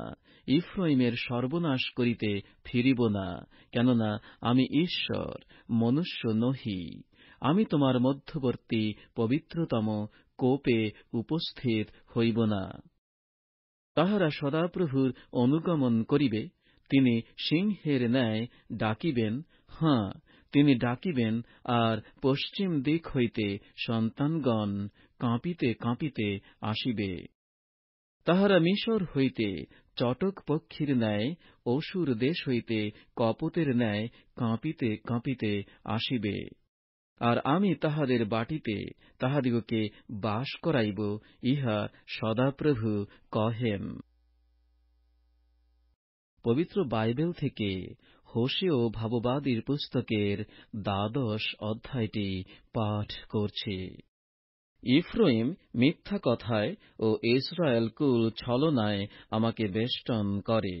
ইফ্রাইমের সর্বনাশ করিতে ফিরিব না, কেননা আমি ঈশ্বর, মনুষ্য নহি। আমি তোমার মধ্যবর্তী পবিত্রতম কোপে উপস্থিত হইব না। তাহারা সদাপ্রভুর অনুগমন করিবে, তিনি সিংহের ন্যায় ডাকিবেন, হাঁ, তিনি ডাকিবেন, আর পশ্চিম দিক হইতে সন্তানগণ কাঁপিতে কাঁপিতে আসিবে। তাহারা মিশর হইতে চটক পক্ষীর ন্যায়, অসুর দেশ হইতে কপতের ন্যায় কাঁপিতে কাঁপিতে আসিবে। আর আমি তাহাদের বাটিতে তাহাদিগকে বাস করাইব, ইহা সদাপ্রভু কহেন। পবিত্র বাইবেল থেকে হোশেয় ভাববাদীর পুস্তকের ১২ অধ্যায়টি পাঠ করছি। ইফ্রাইম মিথ্যা কথায় ও ইসরায়েল কুল ছলনায় আমাকে বেষ্টন করে,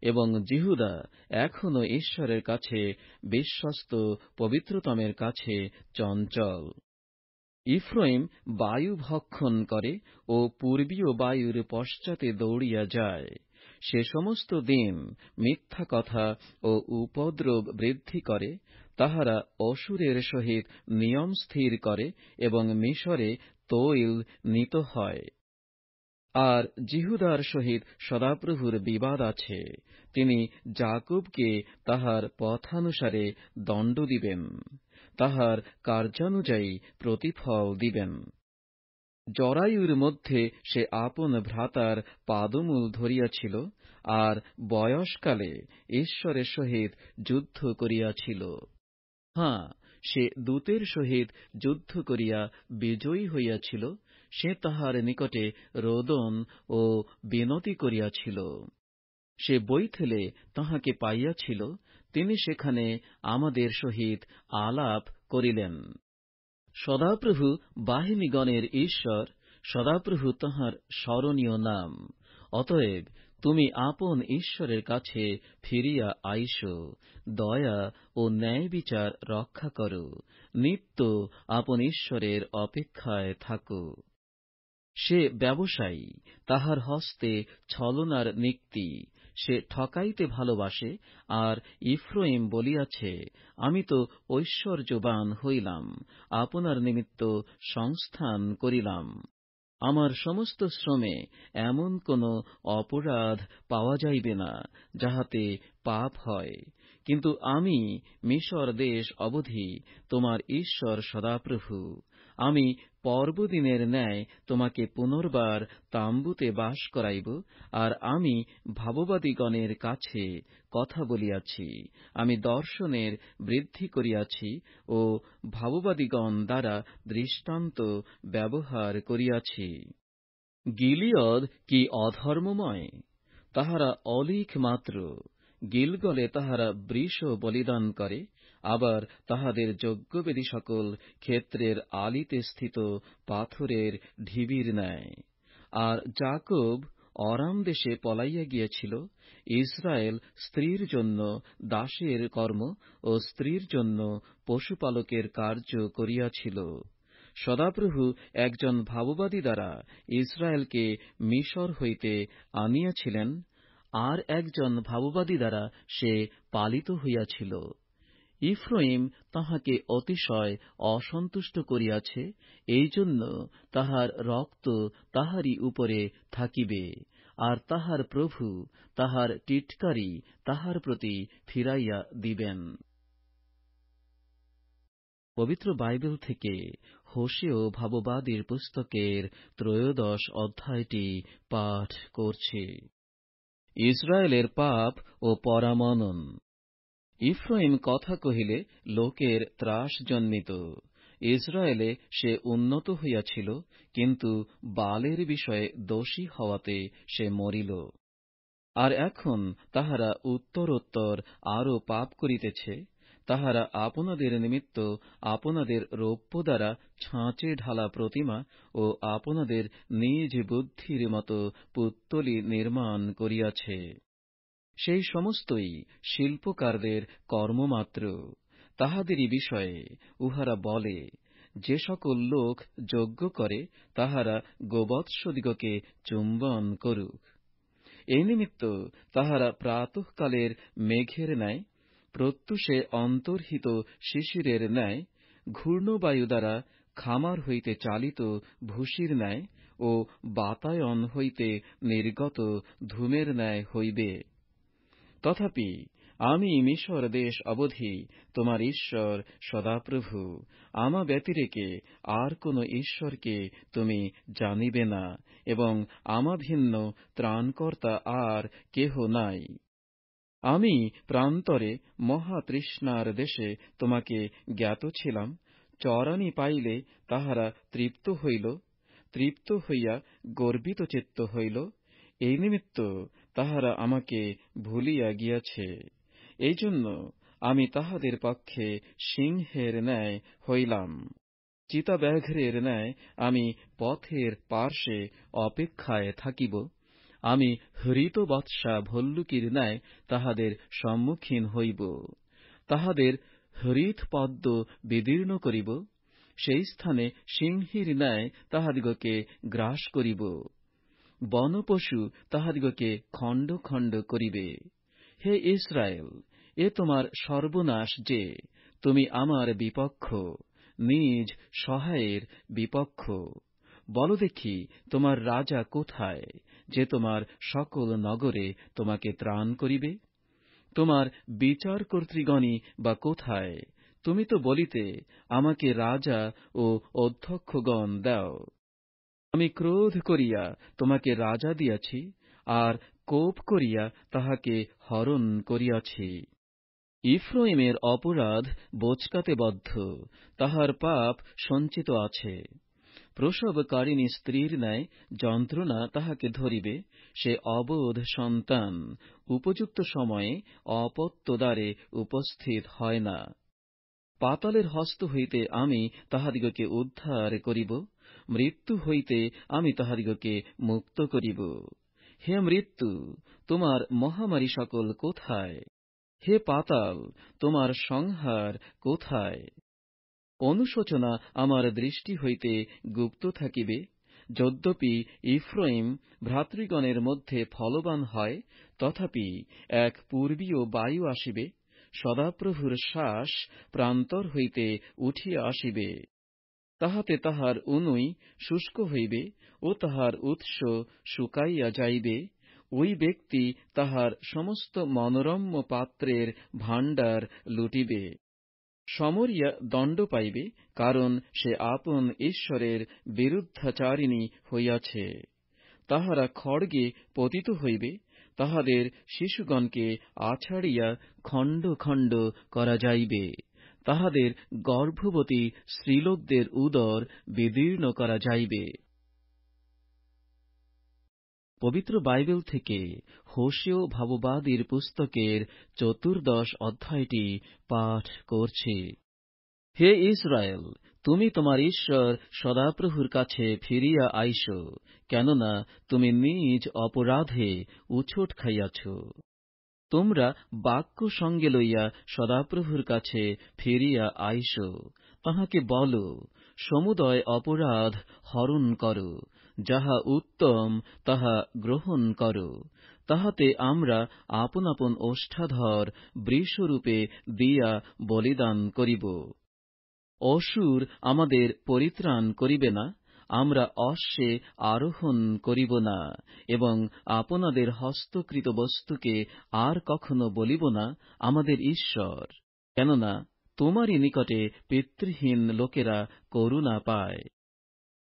এবং জিহুদা এখনো ঈশ্বরের কাছে বিশ্বস্ত পবিত্রতমের কাছে চঞ্চল। ইফ্রাইম বায়ু ভক্ষণ করে ও পূর্বীয় বায়ুর পশ্চাতে দৌড়িয়া যায়। সে সমস্ত দিন মিথ্যা কথা ও উপদ্রব বৃদ্ধি করে। তাহারা অসুরের সহিত নিয়ম স্থির করে এবং মিশরে তৈল নীত হয়। আর জিহুদার সহিত সদাপ্রভুর বিবাদ আছে। তিনি যাকূবকে তাহার পথানুসারে দণ্ড দিবেন, তাহার কার্যানুযায়ী প্রতিফল দিবেন। জরায়ুর মধ্যে সে আপন ভ্রাতার পাদমূল ধরিয়াছিল, আর বয়সকালে ঈশ্বরের সহিত যুদ্ধ করিয়াছিল। হাঁ, সে দূতের সহিত যুদ্ধ করিয়া বিজয়ী হইয়াছিল। সে তাহার নিকটে রোদন ও বিনতি করিয়াছিল। সে বৈথেলে তাহাকে পাইয়াছিল, তিনি সেখানে আমাদের সহিত আলাপ করিলেন। সদাপ্রভু বাহিনীগণের ঈশ্বর, সদাপ্রভু তাঁহার স্মরণীয় নাম। অতএব তুমি আপন ঈশ্বরের কাছে ফিরিয়া আইস, দয়া ও ন্যায় বিচার রক্ষা করো, নিত্য আপন ঈশ্বরের অপেক্ষায় থাকো। সে ব্যবসায়ী, তাহার হস্তে ছলনার নিক্তি, সে ঠকাইতে ভালোবাসে। আর ইফ্রাইম বলিয়াছে, আমি তো ঐশ্বর্যবান হইলাম, আপনার নিমিত্ত সংস্থান করিলাম। আমার সমস্ত শ্রমে এমন কোন অপরাধ পাওয়া যাইবে না, যাহাতে পাপ হয়। কিন্তু আমি মিশর দেশ অবধি তোমার ঈশ্বর সদাপ্রভু। আমি পর্বদিনের ন্যায় তোমাকে পুনর্বার তাম্বুতে বাস করাইব। আর আমি ভাববাদীগণের কাছে কথা বলিয়াছি, আমি দর্শনের বৃদ্ধি করিয়াছি ও ভাববাদীগণ দ্বারা দৃষ্টান্ত ব্যবহার করিয়াছি। গিলিয়দ কি অধর্মময়? তাহারা অলিখ মাত্র। গিলগলে তাহারা বৃষ বলিদান করে, আবার তাহাদের যজ্ঞবেদী সকল ক্ষেত্রের আলিতে স্থিত পাথরের ঢিবির ন্যায়। আর যাকূব অরাম দেশে পলাইয়া গিয়াছিল, ইসরায়েল স্ত্রীর জন্য দাসের কর্ম ও স্ত্রীর জন্য পশুপালকের কার্য করিয়াছিল। সদাপ্রভু একজন ভাববাদী দ্বারা ইসরায়েলকে মিশর হইতে আনিয়াছিলেন, আর একজন ভাববাদী দ্বারা সে পালিত হইয়াছিল। ইফ্রাইম তাহাকে অতিশয় অসন্তুষ্ট করিয়াছে, এই জন্য তাহার রক্ত তাহারই উপরে থাকিবে, আর তাহার প্রভু তাহার টিটকারি তাহার প্রতি ফিরাইয়া দিবেন। পবিত্র বাইবেল থেকে হোশেয় ভাববাদীর পুস্তকের 13 অধ্যায়টি পাঠ করছি। ইসরায়েলের পাপ ও পরামনন। ইফ্রাইম কথা কহিলে লোকের ত্রাস জন্মিত। ইসরায়েলে সে উন্নত হইয়াছিল, কিন্তু বালের বিষয়ে দোষী হওয়াতে সে মরিল। আর এখন তাহারা উত্তরোত্তর আরো পাপ করিতেছে। তাহারা আপনাদের নিমিত্ত আপনাদের রৌপ্য দ্বারা ছাঁচে ঢালা প্রতিমা ও আপনাদের নিজ বুদ্ধির মতো পুত্তলি নির্মাণ করিয়াছে। সেই সমস্তই শিল্পকারদের কর্মমাত্র। তাহাদেরই বিষয়ে উহারা বলে, যে সকল লোক যজ্ঞ করে তাহারা গোবৎসদিগকে চুম্বন করুক। এই নিমিত্ত তাহারা প্রাতঃকালের মেঘের ন্যায়, প্রত্যুষে অন্তর্হিত শিশিরের ন্যায়, ঘূর্ণবায়ু দ্বারা খামার হইতে চালিত ভূষির ন্যায় ও বাতায়ন হইতে নির্গত ধূমের ন্যায় হইবে। তথাপি আমি মিশর দেশ অবধি তোমার ঈশ্বর সদাপ্রভু, আমা ব্যতিরেকে আর কোন ঈশ্বরকে তুমি জানিবে না, এবং আমা ভিন্ন ত্রাণকর্তা আর কেহ নাই। আমি প্রান্তরে মহাতৃষ্ণার দেশে তোমাকে জ্ঞাত ছিলাম। চরানি পাইলে তাহারা তৃপ্ত হইল, তৃপ্ত হইয়া গর্বিত চিত্ত হইল। এই নিমিত্ত তাহারা আমাকে ভুলিয়া গিয়াছে। এই জন্য আমি তাহাদের পক্ষে সিংহের ন্যায় হইলাম, চিতাব্যাঘ্রের ন্যায় আমি পথের পার্শ্বে অপেক্ষায় থাকিব। আমি হৃতবৎসা ভল্লুকির ন্যায় তাহাদের সম্মুখীন হইব। তাহাদের হৃৎপদ্ম বিদীর্ণ করিব, সেই স্থানে সিংহীর ন্যায় তাহাদিগকে গ্রাস করিব। বনপশু তাহাদিগকে খণ্ড খণ্ড করিবে। হে ইসরায়েল, এ তোমার সর্বনাশ যে তুমি আমার বিপক্ষ, নিজ সহায়ের বিপক্ষ। বল দেখি, তোমার রাজা কোথায়, যে তোমার সকল নগরে তোমাকে ত্রাণ করিবে? তোমার বিচারকর্তৃগণই বা কোথায়? তুমি তো বলিতে, আমাকে রাজা ও অধ্যক্ষগণ দাও। আমি ক্রোধ করিয়া তোমাকে রাজা দিয়াছি, আর কোপ করিয়া তাহাকে হরণ করিয়াছি। ইফ্রাইমের অপরাধ বোচকাতে বদ্ধ, তাহার পাপ সঞ্চিত আছে। প্রসবকারিণী স্ত্রীর ন্যায় যন্ত্রণা তাহাকে ধরিবে। সে অবোধ সন্তান উপযুক্ত সময়ে অপত্যদ্বারে উপস্থিত হয় না। পাতালের হস্ত হইতে আমি তাহাদিগকে উদ্ধার করিব, মৃত্যু হইতে আমি তাহাদিগকে মুক্ত করিব। হে মৃত্যু, তোমার মহামারী সকল কোথায়? হে পাতাল, তোমার সংহার কোথায়? অনুশোচনা আমার দৃষ্টি হইতে গুপ্ত থাকিবে। যদ্যপি ইফ্রাইম ভ্রাতৃগণের মধ্যে ফলবান হয়, তথাপি এক পূর্বীয় বায়ু আসিবে, সদাপ্রভুর শ্বাস প্রান্তর হইতে উঠিয়া আসিবে। তাহাতে তাহার অনুই শুষ্ক হইবে ও তাহার উৎস শুকাইয়া যাইবে। ওই ব্যক্তি তাহার সমস্ত মনোরম্য পাত্রের ভাণ্ডার লুটিবে। সমরিয়া দণ্ড পাইবে, কারণ সে আপন ঈশ্বরের বিরুদ্ধাচারিণী হইয়াছে। তাহারা খড়গে পতিত হইবে, তাহাদের শিশুগণকে আছাড়িয়া খণ্ড খণ্ড করা যাইবে। তাহাদের গর্ভবতী স্ত্রীলোকদের উদর বিদীর্ণ করা যাইবে। পবিত্র বাইবেল থেকে হোশেয় ভাববাদীর পুস্তকের 14 অধ্যায়টি পাঠ করছি। হে ইসরায়েল, তুমি তোমার ঈশ্বর সদাপ্রভুর কাছে ফিরিয়া আইস, কেননা তুমি নিজ অপরাধে উছোট খাইয়াছ। তোমরা বাক্য সঙ্গে লইয়া সদাপ্রভুর কাছে ফিরিয়া আইস। তাহাকে বল, সমুদয় অপরাধ হরণ কর, যাহা উত্তম তাহা গ্রহণ কর। তাহাতে আমরা আপন আপন ওষ্ঠাধর বৃষরূপে দিয়া বলিদান করিব। অসুর আমাদের পরিত্রাণ করিবে না, আমরা অশ্বে আরোহণ করিব না, এবং আপনাদের হস্তকৃত বস্তুকে আর কখনো বলিব না, আমাদের ঈশ্বর। কেননা তোমারই নিকটে পিতৃহীন লোকেরা করুণা পায়।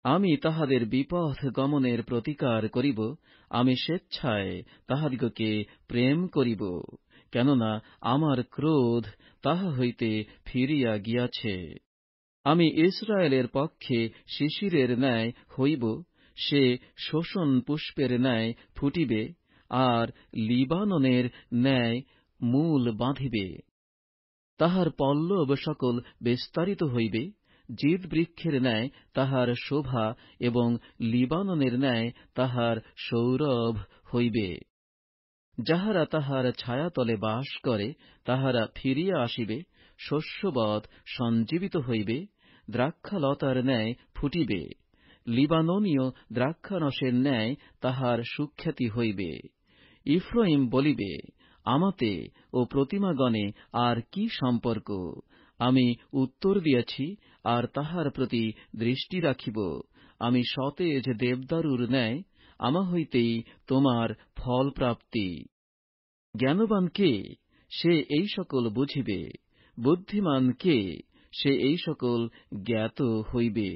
আমি তাহাদের বিপথ গমনের প্রতিকার করিব, আমি স্বেচ্ছায় তাহাদিগকে প্রেম করিব। কেননা আমার ক্রোধ তাহা হইতে ফিরিয়া গিয়াছে। আমি ইসরায়েলের পক্ষে শিশিরের ন্যায় হইব, সে শোষণ পুষ্পের ন্যায় ফুটিবে, আর লিবাননের ন্যায় মূল বাঁধিবে। তাহার পল্লব সকল বিস্তারিত হইবে, জিদ বৃক্ষের ন্যায় তাহার শোভা, এবং লিবাননের ন্যায় তাহার সৌরভ হইবে। যাহারা তাহার ছায়াতলে বাস করে, তাহারা ফিরিয়া আসিবে, শস্যবৎ সঞ্জীবিত হইবে, দ্রাক্ষালতার ন্যায় ফুটিবে, লিবানোনীয় দ্রাক্ষারসের ন্যায় তাহার সুখ্যাতি হইবে। ইফ্রাইম বলিবে, আমাতে ও প্রতিমাগণে আর কি সম্পর্ক? আমি উত্তর দিয়াছি, আর তাহার প্রতি দৃষ্টি রাখিব। আমি সতেজ দেবদারুর ন্যায়, আমা হইতেই তোমার ফলপ্রাপ্তি। জ্ঞানবান কে? সে এই সকল বুঝিবে। বুদ্ধিমান কে? সে এই সকল জ্ঞাত হইবে।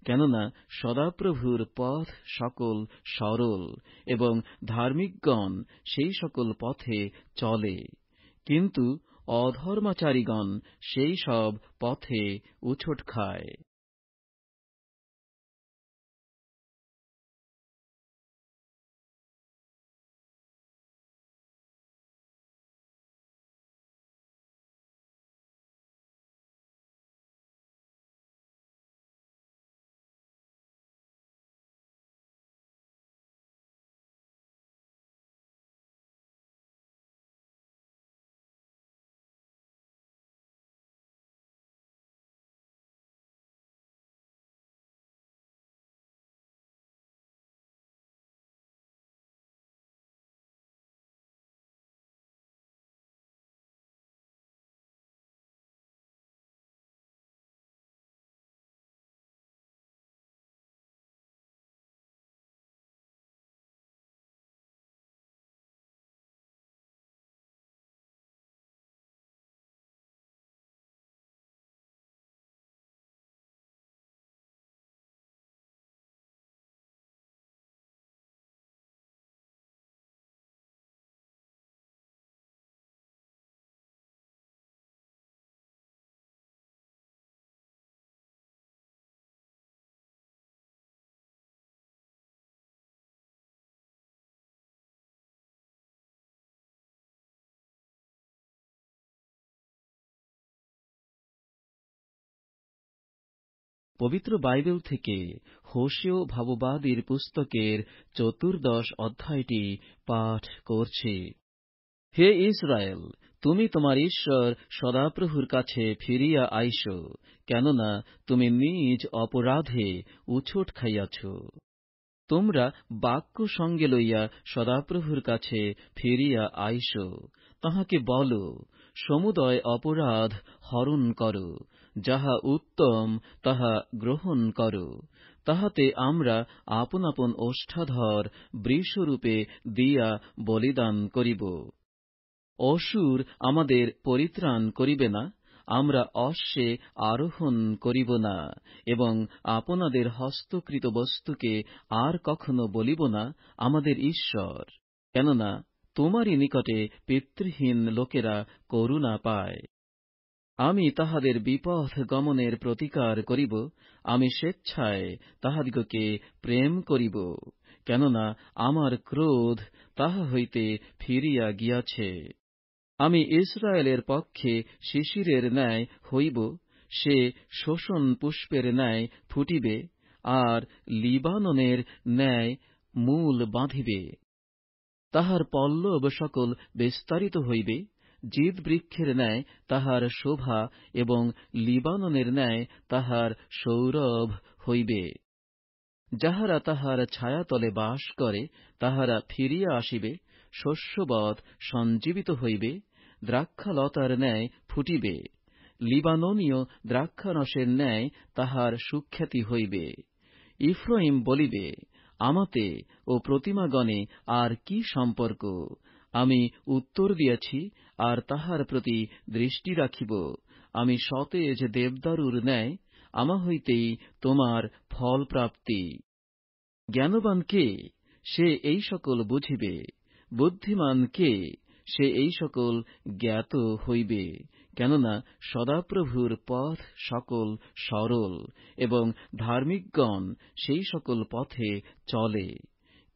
কেননা সদাপ্রভুর পথ সকল সরল, এবং ধার্মিকগণ সেই সকল পথে চলে, কিন্তু অধর্মাচারীগণ সেই সব পথে উছট খায়। পবিত্র বাইবেল থেকে হোশেয় ভাববাদীর পুস্তকের 14 অধ্যায়টি পাঠ করছি। হে ইসরায়েল, তুমি তোমার ঈশ্বর সদাপ্রভুর কাছে ফিরিয়া আইস, কেননা তুমি নিজ অপরাধে উছট খাইয়াছ। তোমরা বাক্য সঙ্গে লইয়া সদাপ্রভুর কাছে ফিরিয়া আইস। তাহাকে বল, সমুদয় অপরাধ হরণ কর, যাহা উত্তম তাহা গ্রহণ কর। তাহাতে আমরা আপন আপন ওষ্ঠাধর বৃষরূপে দিয়া বলিদান করিব। অসুর আমাদের পরিত্রাণ করিবে না, আমরা অশ্বে আরোহণ করিব না, এবং আপনাদের হস্তকৃত বস্তুকে আর কখনো বলিব না, আমাদের ঈশ্বর। কেননা তোমারই নিকটে পিতৃহীন লোকেরা করুণা পায়। আমি তাহাদের বিপথ গমনের প্রতিকার করিব, আমি স্বেচ্ছায় তাহাদিগকে প্রেম করিব। কেননা আমার ক্রোধ তাহা হইতে ফিরিয়া গিয়াছে। আমি ইসরায়েলের পক্ষে শিশিরের ন্যায় হইব, সে শোষণ পুষ্পের ন্যায় ফুটিবে, আর লিবাননের ন্যায় মূল বাঁধিবে। তাহার পল্লব সকল বিস্তারিত হইবে, জিদ বৃক্ষের ন্যায় তাহার শোভা, এবং লিবাননের ন্যায় তাহার সৌরভ হইবে। যাহারা তাহার ছায়াতলে বাস করে, তাহারা ফিরিয়া আসিবে, শস্যবৎ সঞ্জীবিত হইবে, দ্রাক্ষালতার ন্যায় ফুটিবে, লিবানোনীয় দ্রাক্ষারসের ন্যায় তাহার সুখ্যাতি হইবে। ইফ্রাইম বলিবে, আমাতে ও প্রতিমাগণে আর কি সম্পর্ক? আমি উত্তর দিয়াছি, আর তাহার প্রতি দৃষ্টি রাখিব। আমি সতেজ দেবদারুর ন্যায়, আমা হইতেই তোমার ফল প্রাপ্তি। জ্ঞানবান কে? সে এই সকল বুঝিবে। বুদ্ধিমান কে? সে এই সকল জ্ঞাত হইবে। কেননা সদাপ্রভুর পথ সকল সরল, এবং ধার্মিকগণ সেই সকল পথে চলে,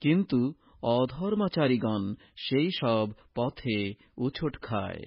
কিন্তু অধর্মাচারীগণ সেই সব পথে উছট খায়।